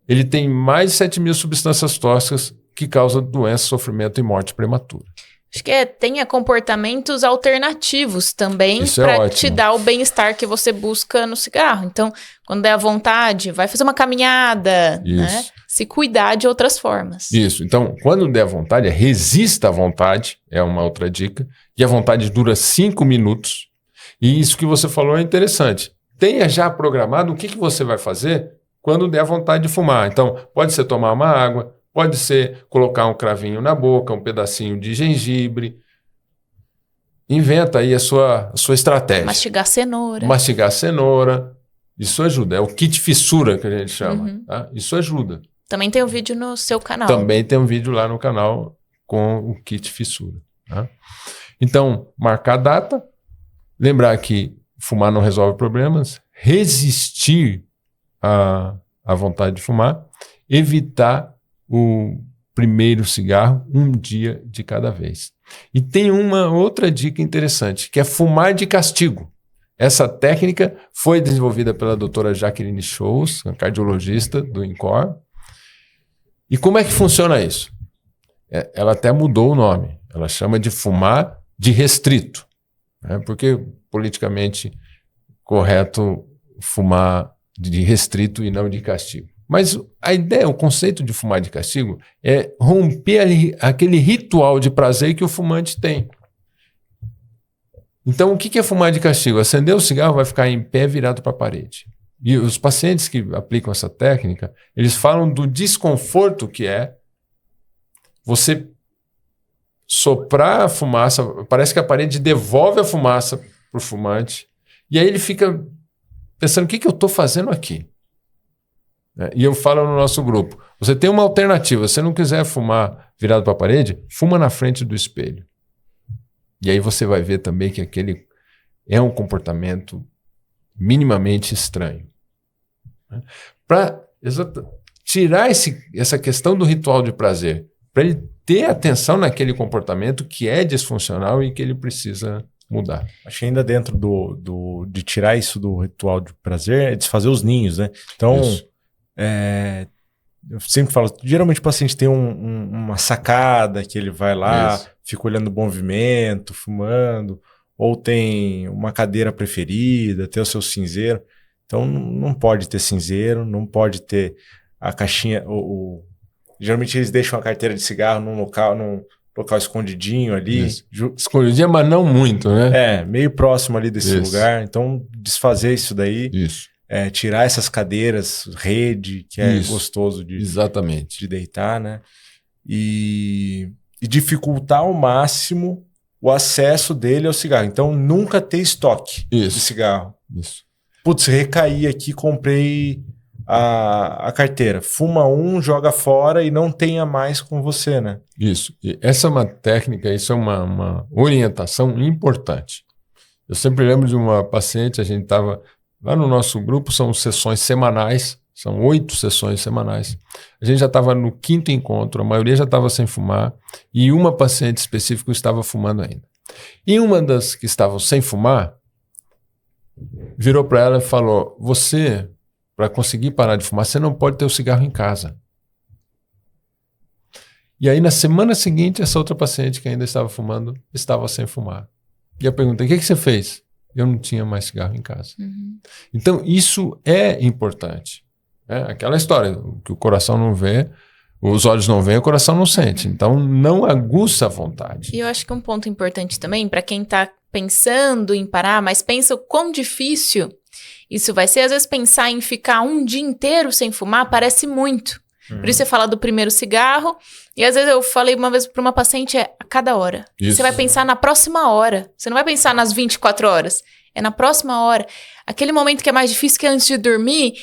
Ele tem mais de 7 mil substâncias tóxicas que causam doença, sofrimento e morte prematura. Acho que tenha comportamentos alternativos também para te dar o bem-estar que você busca no cigarro. Então, quando der à vontade, vai fazer uma caminhada, né? Se cuidar de outras formas. Isso. Então, quando der à vontade, resista à vontade, é uma outra dica. E a vontade dura 5 minutos. E isso que você falou é interessante. Tenha já programado o que você vai fazer quando der à vontade de fumar. Então, pode ser tomar uma água, pode ser colocar um cravinho na boca, um pedacinho de gengibre. Inventa aí a sua estratégia. Mastigar cenoura. Mastigar cenoura. Isso ajuda. É o kit fissura que a gente chama. Tá? Isso ajuda. Também tem um vídeo no seu canal. Também tem um vídeo lá no canal com o kit fissura. Tá? Então, marcar a data. Lembrar que fumar não resolve problemas. Resistir à vontade de fumar. Evitar o primeiro cigarro, um dia de cada vez. E tem uma outra dica interessante, que é fumar de castigo. Essa técnica foi desenvolvida pela doutora Jacqueline Scholes, cardiologista do INCOR. E como é que funciona isso? Ela até mudou o nome. Ela chama de fumar de restrito. Né? Porque politicamente correto fumar de restrito e não de castigo. Mas a ideia, o conceito de fumar de castigo é romper aquele ritual de prazer que o fumante tem. Então, o que é fumar de castigo? Acender o cigarro, vai ficar em pé virado para a parede. E os pacientes que aplicam essa técnica, eles falam do desconforto que é você soprar a fumaça, parece que a parede devolve a fumaça para o fumante, e aí ele fica pensando, o que eu estou fazendo aqui? E eu falo no nosso grupo, você tem uma alternativa, se você não quiser fumar virado para a parede, fuma na frente do espelho. E aí você vai ver também que aquele é um comportamento minimamente estranho. Para tirar essa questão do ritual de prazer, para ele ter atenção naquele comportamento que é disfuncional e que ele precisa mudar. Acho que ainda dentro de tirar isso do ritual de prazer é desfazer os ninhos, né? Então, eu sempre falo, geralmente o paciente tem uma sacada que ele vai lá, fica olhando o movimento, fumando, ou tem uma cadeira preferida, tem o seu cinzeiro. Então não pode ter cinzeiro, não pode ter a caixinha. Geralmente eles deixam a carteira de cigarro num local escondidinho ali. Escondidinho, mas não muito, né? Meio próximo ali desse lugar. Então desfazer isso daí. Isso. Tirar essas cadeiras, rede, que é gostoso Exatamente. De deitar, né? E dificultar ao máximo o acesso dele ao cigarro. Então, nunca ter estoque de cigarro. Isso. Putz, recaí aqui, comprei a carteira. Fuma joga fora e não tenha mais com você, né? Isso. E essa é uma técnica, isso é uma orientação importante. Eu sempre lembro de uma paciente, a gente estava... Lá no nosso grupo são sessões semanais, são 8 sessões semanais. A gente já estava no 5º encontro, a maioria já estava sem fumar e uma paciente específica estava fumando ainda. E uma das que estavam sem fumar virou para ela e falou, você, para conseguir parar de fumar, você não pode ter o cigarro em casa. E aí na semana seguinte, essa outra paciente que ainda estava fumando, estava sem fumar. E eu perguntei, o que você fez? Eu não tinha mais cigarro em casa. Então, isso é importante. Aquela história, que o coração não vê, os olhos não veem, o coração não sente. Então, não aguça a vontade. E eu acho que um ponto importante também, para quem está pensando em parar, mas pensa o quão difícil isso vai ser. Às vezes, pensar em ficar um dia inteiro sem fumar parece muito. Por isso você fala do primeiro cigarro. E às vezes eu falei uma vez para uma paciente, a cada hora. Isso. Você vai pensar na próxima hora. Você não vai pensar nas 24 horas. é na próxima hora. Aquele momento que é mais difícil, que é antes de dormir,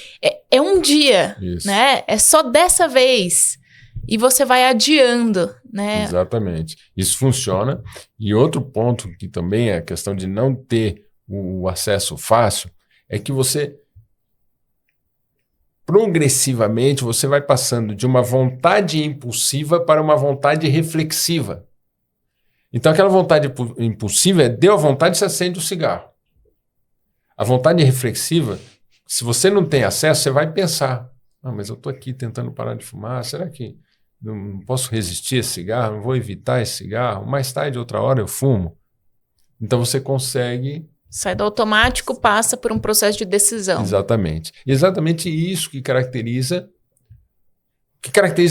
é um dia, Isso. né? É só dessa vez. E você vai adiando, né? Exatamente. Isso funciona. E outro ponto que também é a questão de não ter o acesso fácil é que você, progressivamente, você vai passando de uma vontade impulsiva para uma vontade reflexiva. Então, aquela vontade impulsiva deu a vontade, você acende o cigarro. A vontade reflexiva, se você não tem acesso, você vai pensar, mas eu estou aqui tentando parar de fumar, será que não posso resistir a esse cigarro, não vou evitar esse cigarro, mais tarde, outra hora eu fumo. Então você consegue... Sai do automático, passa por um processo de decisão. Exatamente. Exatamente isso que caracteriza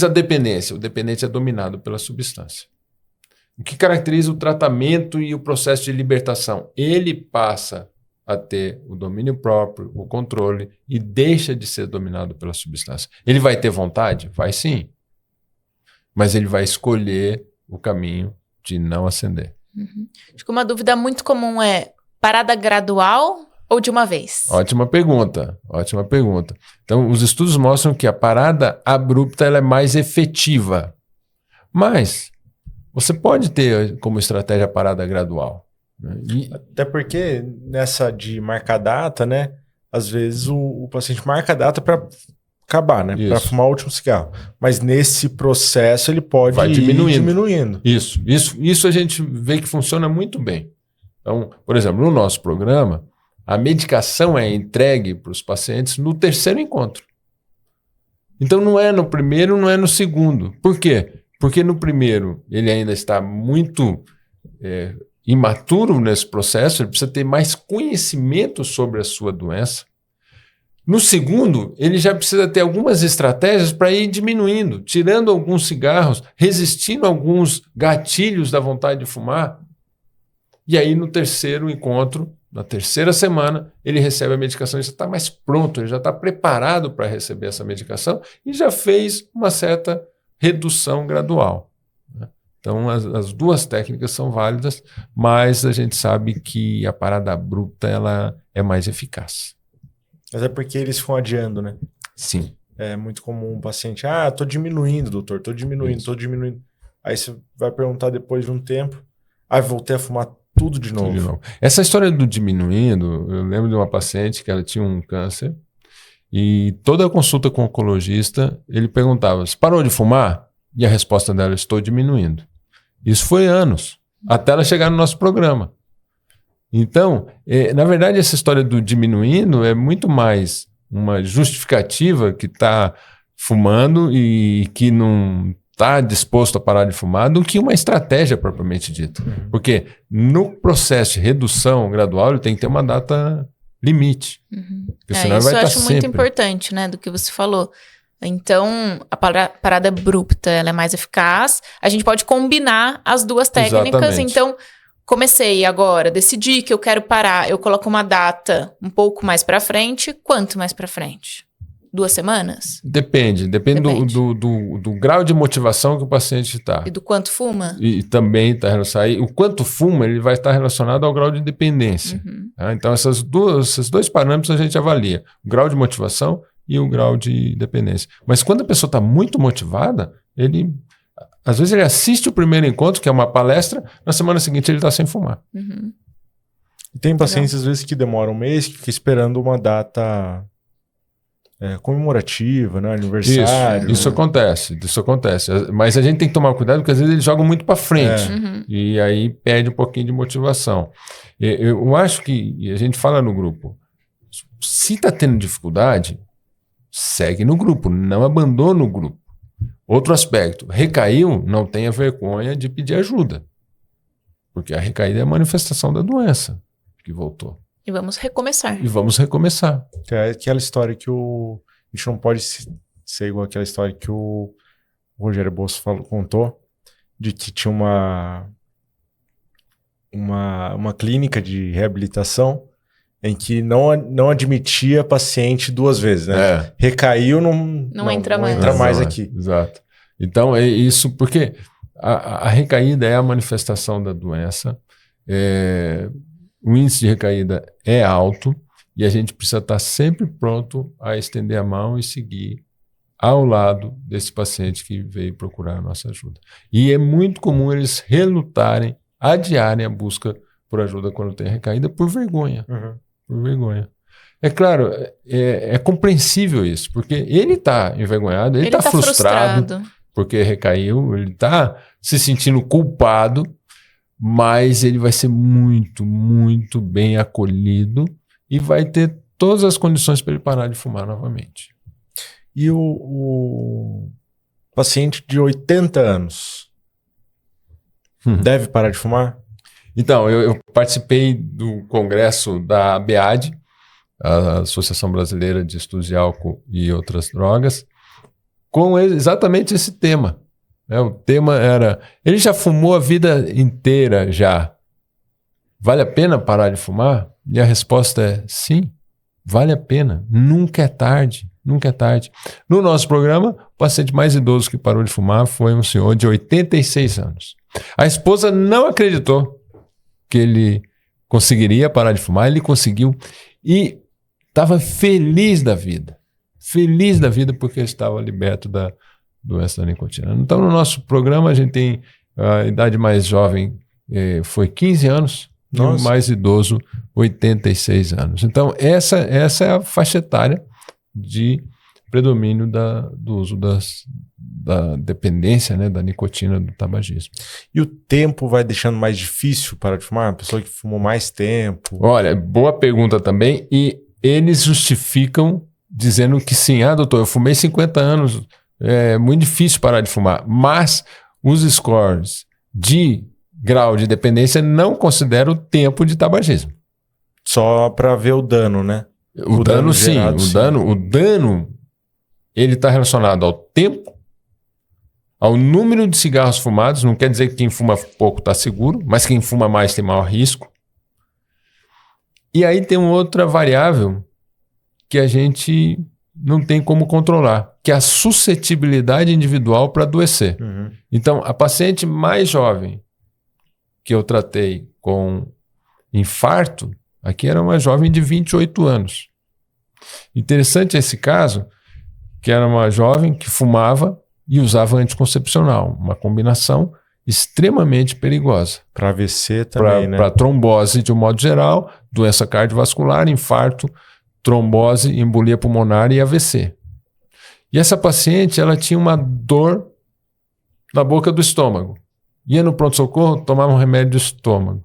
a dependência. O dependente é dominado pela substância. O que caracteriza o tratamento e o processo de libertação? Ele passa a ter o domínio próprio, o controle, e deixa de ser dominado pela substância. Ele vai ter vontade? Vai sim. Mas ele vai escolher o caminho de não acender. Uhum. Acho que uma dúvida muito comum é parada gradual ou de uma vez? Ótima pergunta. Então, os estudos mostram que a parada abrupta ela é mais efetiva. Mas você pode ter como estratégia a parada gradual. Né? Até porque nessa de marcar data, né? Às vezes o paciente marca a data para acabar, né? Para fumar o último cigarro. Mas nesse processo ele pode ir diminuindo. Isso a gente vê que funciona muito bem. Então, por exemplo, no nosso programa, a medicação é entregue para os pacientes no terceiro encontro. Então não é no primeiro, não é no segundo. Por quê? Porque no primeiro ele ainda está muito imaturo nesse processo, ele precisa ter mais conhecimento sobre a sua doença. No segundo, ele já precisa ter algumas estratégias para ir diminuindo, tirando alguns cigarros, resistindo a alguns gatilhos da vontade de fumar. E aí, no terceiro encontro, na terceira semana, ele recebe a medicação, ele já está mais pronto, ele já está preparado para receber essa medicação e já fez uma certa redução gradual. Né? Então, as duas técnicas são válidas, mas a gente sabe que a parada abrupta ela é mais eficaz. Mas é porque eles ficam adiando, né? Sim. É muito comum um paciente, tô diminuindo, doutor, tô diminuindo. Aí você vai perguntar depois de um tempo, voltei a fumar tudo de novo. Essa história do diminuindo, eu lembro de uma paciente que ela tinha um câncer e toda a consulta com o oncologista, ele perguntava, você parou de fumar? E a resposta dela, estou diminuindo. Isso foi anos, até ela chegar no nosso programa. Então, na verdade, essa história do diminuindo é muito mais uma justificativa que está fumando e que não está disposto a parar de fumar do que uma estratégia propriamente dita. Porque no processo de redução gradual ele tem que ter uma data limite. Porque senão isso vai eu estar acho sempre... muito importante, né, do que você falou. Então, a parada abrupta ela é mais eficaz. A gente pode combinar as duas técnicas. Exatamente. Então, comecei agora, decidi que eu quero parar. Eu coloco uma data um pouco mais para frente. Quanto mais para frente? 2 semanas? Depende. Do grau de motivação que o paciente está. E do quanto fuma? E também está relacionado. O quanto fuma, ele vai estar relacionado ao grau de dependência. Tá? Então, esses dois parâmetros a gente avalia. O grau de motivação e o grau de dependência. Mas quando a pessoa está muito motivada, às vezes ele assiste o primeiro encontro, que é uma palestra, na semana seguinte ele está sem fumar. E tem pacientes, às vezes, que demoram um mês, que fica esperando uma data comemorativa, né? Aniversário. Isso acontece. Mas a gente tem que tomar cuidado, porque às vezes eles jogam muito para frente. E aí perde um pouquinho de motivação. Eu acho que, e a gente fala no grupo, se está tendo dificuldade, segue no grupo, não abandona o grupo. Outro aspecto, recaiu, não tenha vergonha de pedir ajuda. Porque a recaída é a manifestação da doença que voltou. E vamos recomeçar. É aquela história que a gente não pode ser igual aquela história que o Rogério Bosso contou, de que tinha uma clínica de reabilitação em que não admitia paciente 2 vezes, né? Recaiu, não entra mais aqui. Exato. Então, é isso, porque a recaída é a manifestação da doença. o índice de recaída é alto e a gente precisa estar sempre pronto a estender a mão e seguir ao lado desse paciente que veio procurar a nossa ajuda. E é muito comum eles relutarem, adiarem a busca por ajuda quando tem recaída por vergonha. Por vergonha. É claro, é compreensível isso, porque ele está envergonhado, ele está frustrado porque recaiu, ele está se sentindo culpado, mas ele vai ser muito, muito bem acolhido e vai ter todas as condições para ele parar de fumar novamente. E o paciente de 80 anos deve parar de fumar? Então, eu participei do congresso da ABAD, a Associação Brasileira de Estudos de Álcool e Outras Drogas, com exatamente esse tema. O tema era, ele já fumou a vida inteira já. Vale a pena parar de fumar? E a resposta é sim, vale a pena. Nunca é tarde. Nunca é tarde. No nosso programa, o paciente mais idoso que parou de fumar foi um senhor de 86 anos. A esposa não acreditou que ele conseguiria parar de fumar, ele conseguiu e estava feliz da vida porque estava liberto da doença da nicotina. Então, no nosso programa, a gente tem a idade mais jovem foi 15 anos e o mais idoso 86 anos. Então, essa é a faixa etária de predomínio do uso da dependência, né, da nicotina, do tabagismo. E o tempo vai deixando mais difícil para de fumar? Uma pessoa que fumou mais tempo? Olha, boa pergunta também. E eles justificam dizendo que sim, doutor, eu fumei 50 anos, é muito difícil parar de fumar. Mas os scores de grau de dependência não consideram o tempo de tabagismo. Só para ver o dano, né? O dano sim, o dano ele está relacionado ao tempo, ao número de cigarros fumados. Não quer dizer que quem fuma pouco está seguro, mas quem fuma mais tem maior risco. E aí tem uma outra variável que a gente não tem como controlar, que é a suscetibilidade individual para adoecer. Então, a paciente mais jovem que eu tratei com infarto, aqui era uma jovem de 28 anos. Interessante esse caso, que era uma jovem que fumava e usava anticoncepcional, uma combinação extremamente perigosa. Para AVC também, né? Para trombose de um modo geral, doença cardiovascular, infarto, trombose, embolia pulmonar e AVC. E essa paciente, ela tinha uma dor na boca do estômago. Ia no pronto-socorro, tomava um remédio do estômago.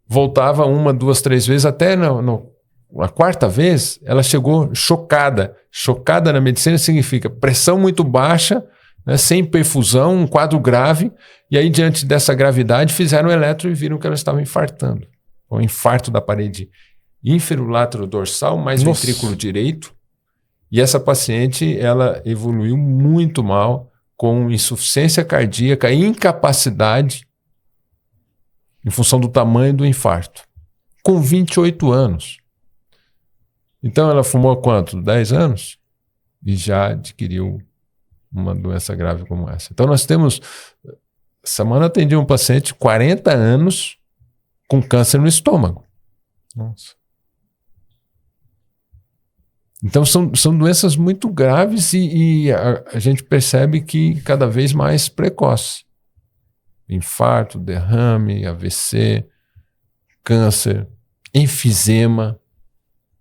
Voltava 1, 2, 3 vezes, até na quarta vez, ela chegou chocada. Chocada na medicina significa pressão muito baixa, né, sem perfusão, um quadro grave. E aí, diante dessa gravidade, fizeram o eletro e viram que ela estava infartando. Um infarto da parede ínfero-laterodorsal, mais ventrículo direito. E essa paciente, ela evoluiu muito mal, com insuficiência cardíaca e incapacidade em função do tamanho do infarto, com 28 anos. Então ela fumou quanto? 10 anos? E já adquiriu uma doença grave como essa. Então nós temos... Semana atendi um paciente de 40 anos com câncer no estômago. Nossa. Então são doenças muito graves e a gente percebe que cada vez mais precoce. Infarto, derrame, AVC, câncer, enfisema.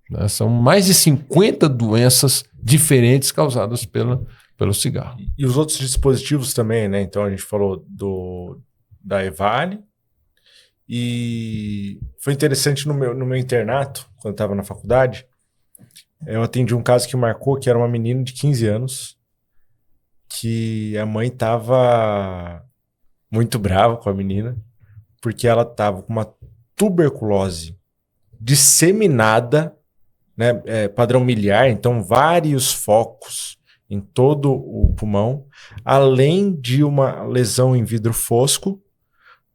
Né? São mais de 50 doenças diferentes causadas pelo cigarro. E os outros dispositivos também, né? Então a gente falou da EVALI. E foi interessante no meu internato, quando eu estava na faculdade, eu atendi um caso que marcou, que era uma menina de 15 anos, que a mãe estava muito brava com a menina, porque ela estava com uma tuberculose disseminada, né, padrão miliar, então vários focos em todo o pulmão, além de uma lesão em vidro fosco,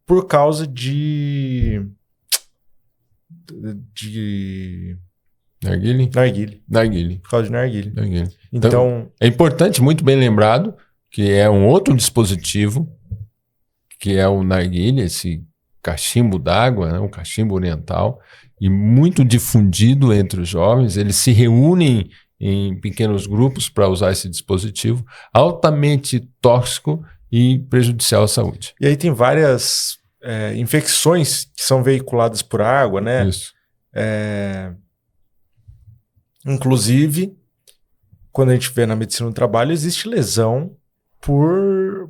por causa de narguile. Por causa de narguile. Então, é importante, muito bem lembrado, que é um outro dispositivo, que é o narguile, esse cachimbo d'água, né, o cachimbo oriental, e muito difundido entre os jovens. Eles se reúnem em pequenos grupos para usar esse dispositivo, altamente tóxico e prejudicial à saúde. E aí tem várias infecções que são veiculadas por água, né? Isso. Inclusive, quando a gente vê na medicina do trabalho, existe lesão por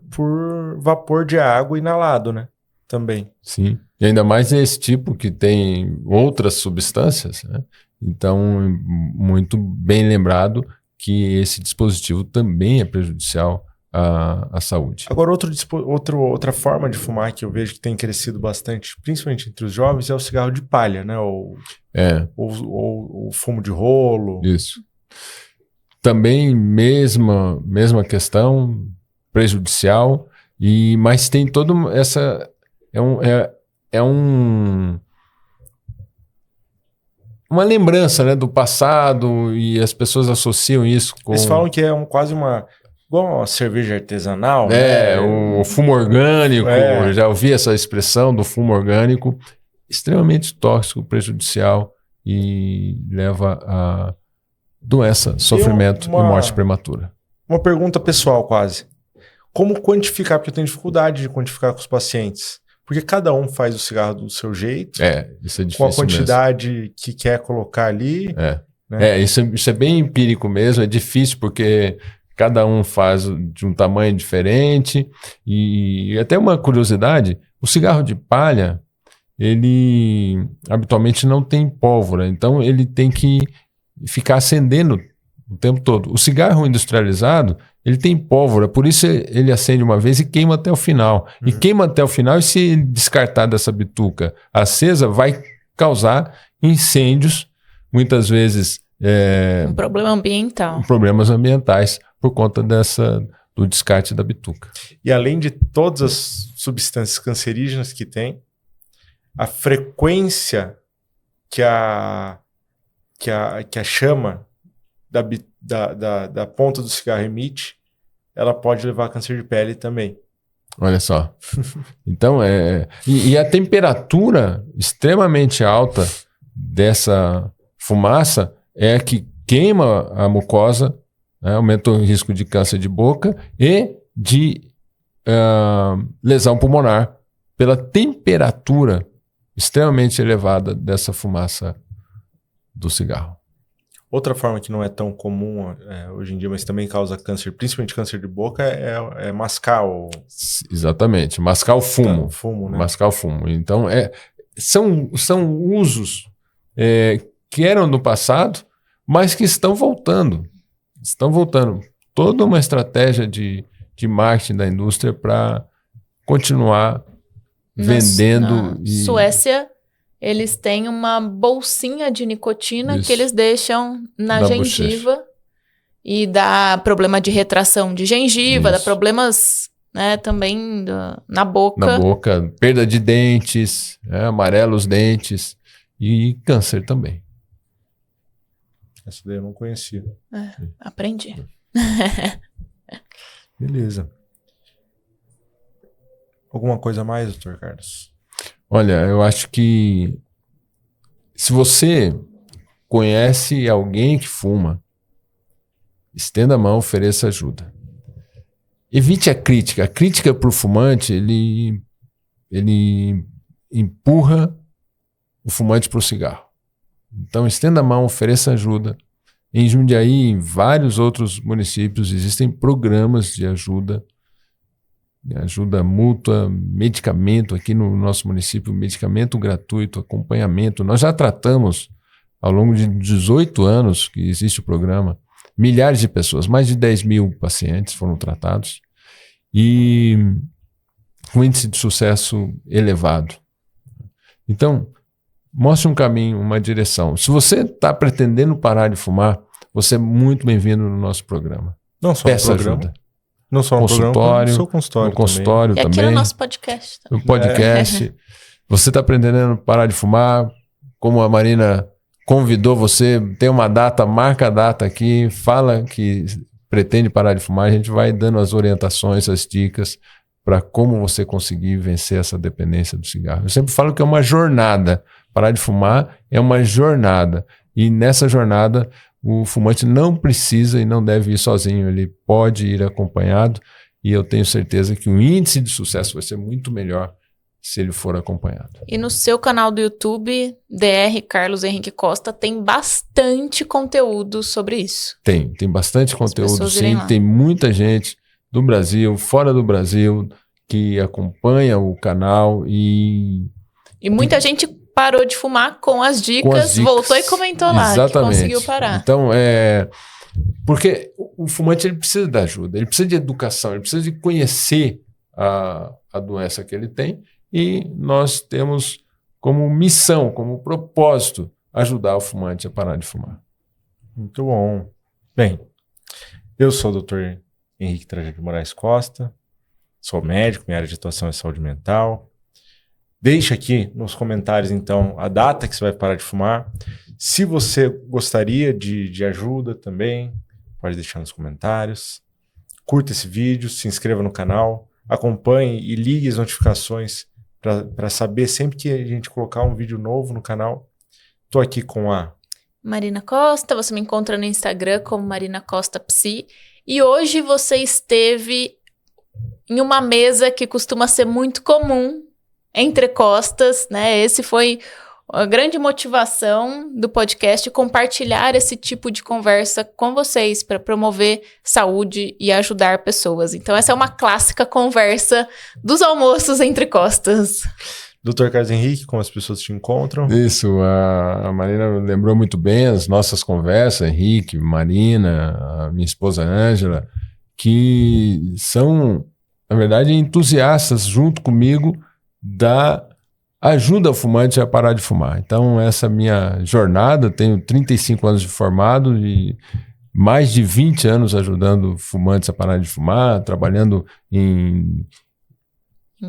vapor de água inalado, né? Também. Sim. E ainda mais esse tipo que tem outras substâncias, né? Então, muito bem lembrado que esse dispositivo também é prejudicial à saúde. Agora, outra forma de fumar que eu vejo que tem crescido bastante, principalmente entre os jovens, é o cigarro de palha, né? Ou o fumo de rolo. Isso. Também mesma questão, prejudicial, mas tem toda essa... uma lembrança, né, do passado, e as pessoas associam isso com... Eles falam que é quase igual uma cerveja artesanal, né? O fumo orgânico, eu já ouvi essa expressão do fumo orgânico, extremamente tóxico, prejudicial e leva a doença, sofrimento e morte prematura. Uma pergunta pessoal quase. Como quantificar? Porque eu tenho dificuldade de quantificar com os pacientes. Porque cada um faz o cigarro do seu jeito. Isso é difícil. Com a quantidade que quer colocar ali. Né? Isso é bem empírico mesmo. É difícil porque cada um faz de um tamanho diferente. E até uma curiosidade, o cigarro de palha, ele habitualmente não tem pólvora. Então ele tem que ficar acendendo o tempo todo. O cigarro industrializado, ele tem pólvora, por isso ele acende uma vez e queima até o final. E queima até o final, e se descartar dessa bituca acesa, vai causar incêndios, muitas vezes... um problema ambiental. Problemas ambientais, por conta do descarte da bituca. E além de todas as substâncias cancerígenas que tem, a frequência que a chama da ponta do cigarro emite, ela pode levar a câncer de pele também. Olha só. Então, e a temperatura extremamente alta dessa fumaça é a que queima a mucosa, né, aumenta o risco de câncer de boca e de lesão pulmonar pela temperatura extremamente elevada dessa fumaça do cigarro. Outra forma que não é tão comum hoje em dia, mas também causa câncer, principalmente câncer de boca, é mascar o... Exatamente, mascar o fumo. Né? Mascar o fumo. Então, são usos que eram no passado, mas que estão voltando. Estão voltando. Toda uma estratégia de marketing da indústria para continuar vendendo. Suécia... Eles têm uma bolsinha de nicotina que eles deixam na gengiva bochecha. E dá problema de retração de gengiva, dá problemas, né, também na boca. Na boca, perda de dentes, amarela os dentes e câncer também. Essa daí eu não conhecia. Aprendi. Beleza. Alguma coisa a mais, Dr. Carlos? Olha, eu acho que se você conhece alguém que fuma, estenda a mão, ofereça ajuda. Evite a crítica. A crítica para o fumante, ele empurra o fumante para o cigarro. Então, estenda a mão, ofereça ajuda. Em Jundiaí, em vários outros municípios, existem programas de ajuda mútua, medicamento aqui no nosso município, medicamento gratuito, acompanhamento. Nós já tratamos, ao longo de 18 anos que existe o programa, milhares de pessoas, mais de 10 mil pacientes foram tratados e com índice de sucesso elevado. Então, mostre um caminho, uma direção. Se você está pretendendo parar de fumar, você é muito bem-vindo no nosso programa. Não só Peça no programa. ajuda. Não só no consultório, no consultório também. E aqui no nosso podcast. No podcast. Você está pretendendo parar de fumar, como a Marina convidou você, tem uma data, marca a data aqui, fala que pretende parar de fumar, a gente vai dando as orientações, as dicas para como você conseguir vencer essa dependência do cigarro. Eu sempre falo que é uma jornada. Parar de fumar é uma jornada. E nessa jornada, o fumante não precisa e não deve ir sozinho. Ele pode ir acompanhado. E eu tenho certeza que o índice de sucesso vai ser muito melhor se ele for acompanhado. E no seu canal do YouTube, DR Carlos Henrique Costa, tem bastante conteúdo sobre isso. Tem bastante conteúdo, sim. Tem muita gente do Brasil, fora do Brasil, que acompanha o canal e muita gente parou de fumar com as dicas, voltou e comentou lá que conseguiu parar. Então, porque o fumante ele precisa da ajuda, ele precisa de educação, ele precisa de conhecer a doença que ele tem, e nós temos como missão, como propósito, ajudar o fumante a parar de fumar. Muito bom. Bem, eu sou o Dr. Henrique Trajano de Moraes Costa, sou médico, minha área de atuação é saúde mental. Deixa aqui nos comentários, então, a data que você vai parar de fumar. Se você gostaria de ajuda também, pode deixar nos comentários. Curta esse vídeo, se inscreva no canal, acompanhe e ligue as notificações para saber sempre que a gente colocar um vídeo novo no canal. Estou aqui com a Marina Costa, você me encontra no Instagram como Marina Costa Psi. E hoje você esteve em uma mesa que costuma ser muito comum entre costas, né? Esse foi a grande motivação do podcast, compartilhar esse tipo de conversa com vocês para promover saúde e ajudar pessoas. Então essa é uma clássica conversa dos almoços entre costas. Dr. Carlos Henrique, como as pessoas te encontram? Isso, a Marina lembrou muito bem as nossas conversas, Henrique, Marina, a minha esposa Ângela, que são, na verdade, entusiastas junto comigo da ajuda ao fumante a parar de fumar. Então, essa minha jornada, tenho 35 anos de formado e mais de 20 anos ajudando fumantes a parar de fumar, trabalhando em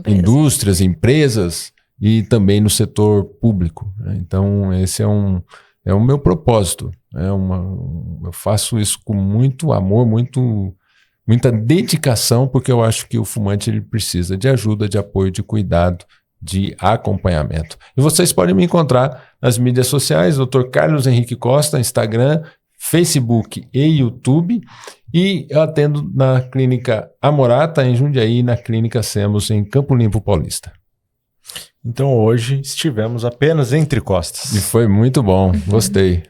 indústrias, empresas e também no setor público. Então, esse é o meu propósito. Eu faço isso com muito amor, muita dedicação, porque eu acho que o fumante ele precisa de ajuda, de apoio, de cuidado, de acompanhamento. E vocês podem me encontrar nas mídias sociais, Dr. Carlos Henrique Costa, Instagram, Facebook e YouTube. E eu atendo na Clínica Amorata, em Jundiaí, e na Clínica Semos, em Campo Limpo Paulista. Então hoje estivemos apenas entre costas. E foi muito bom, gostei.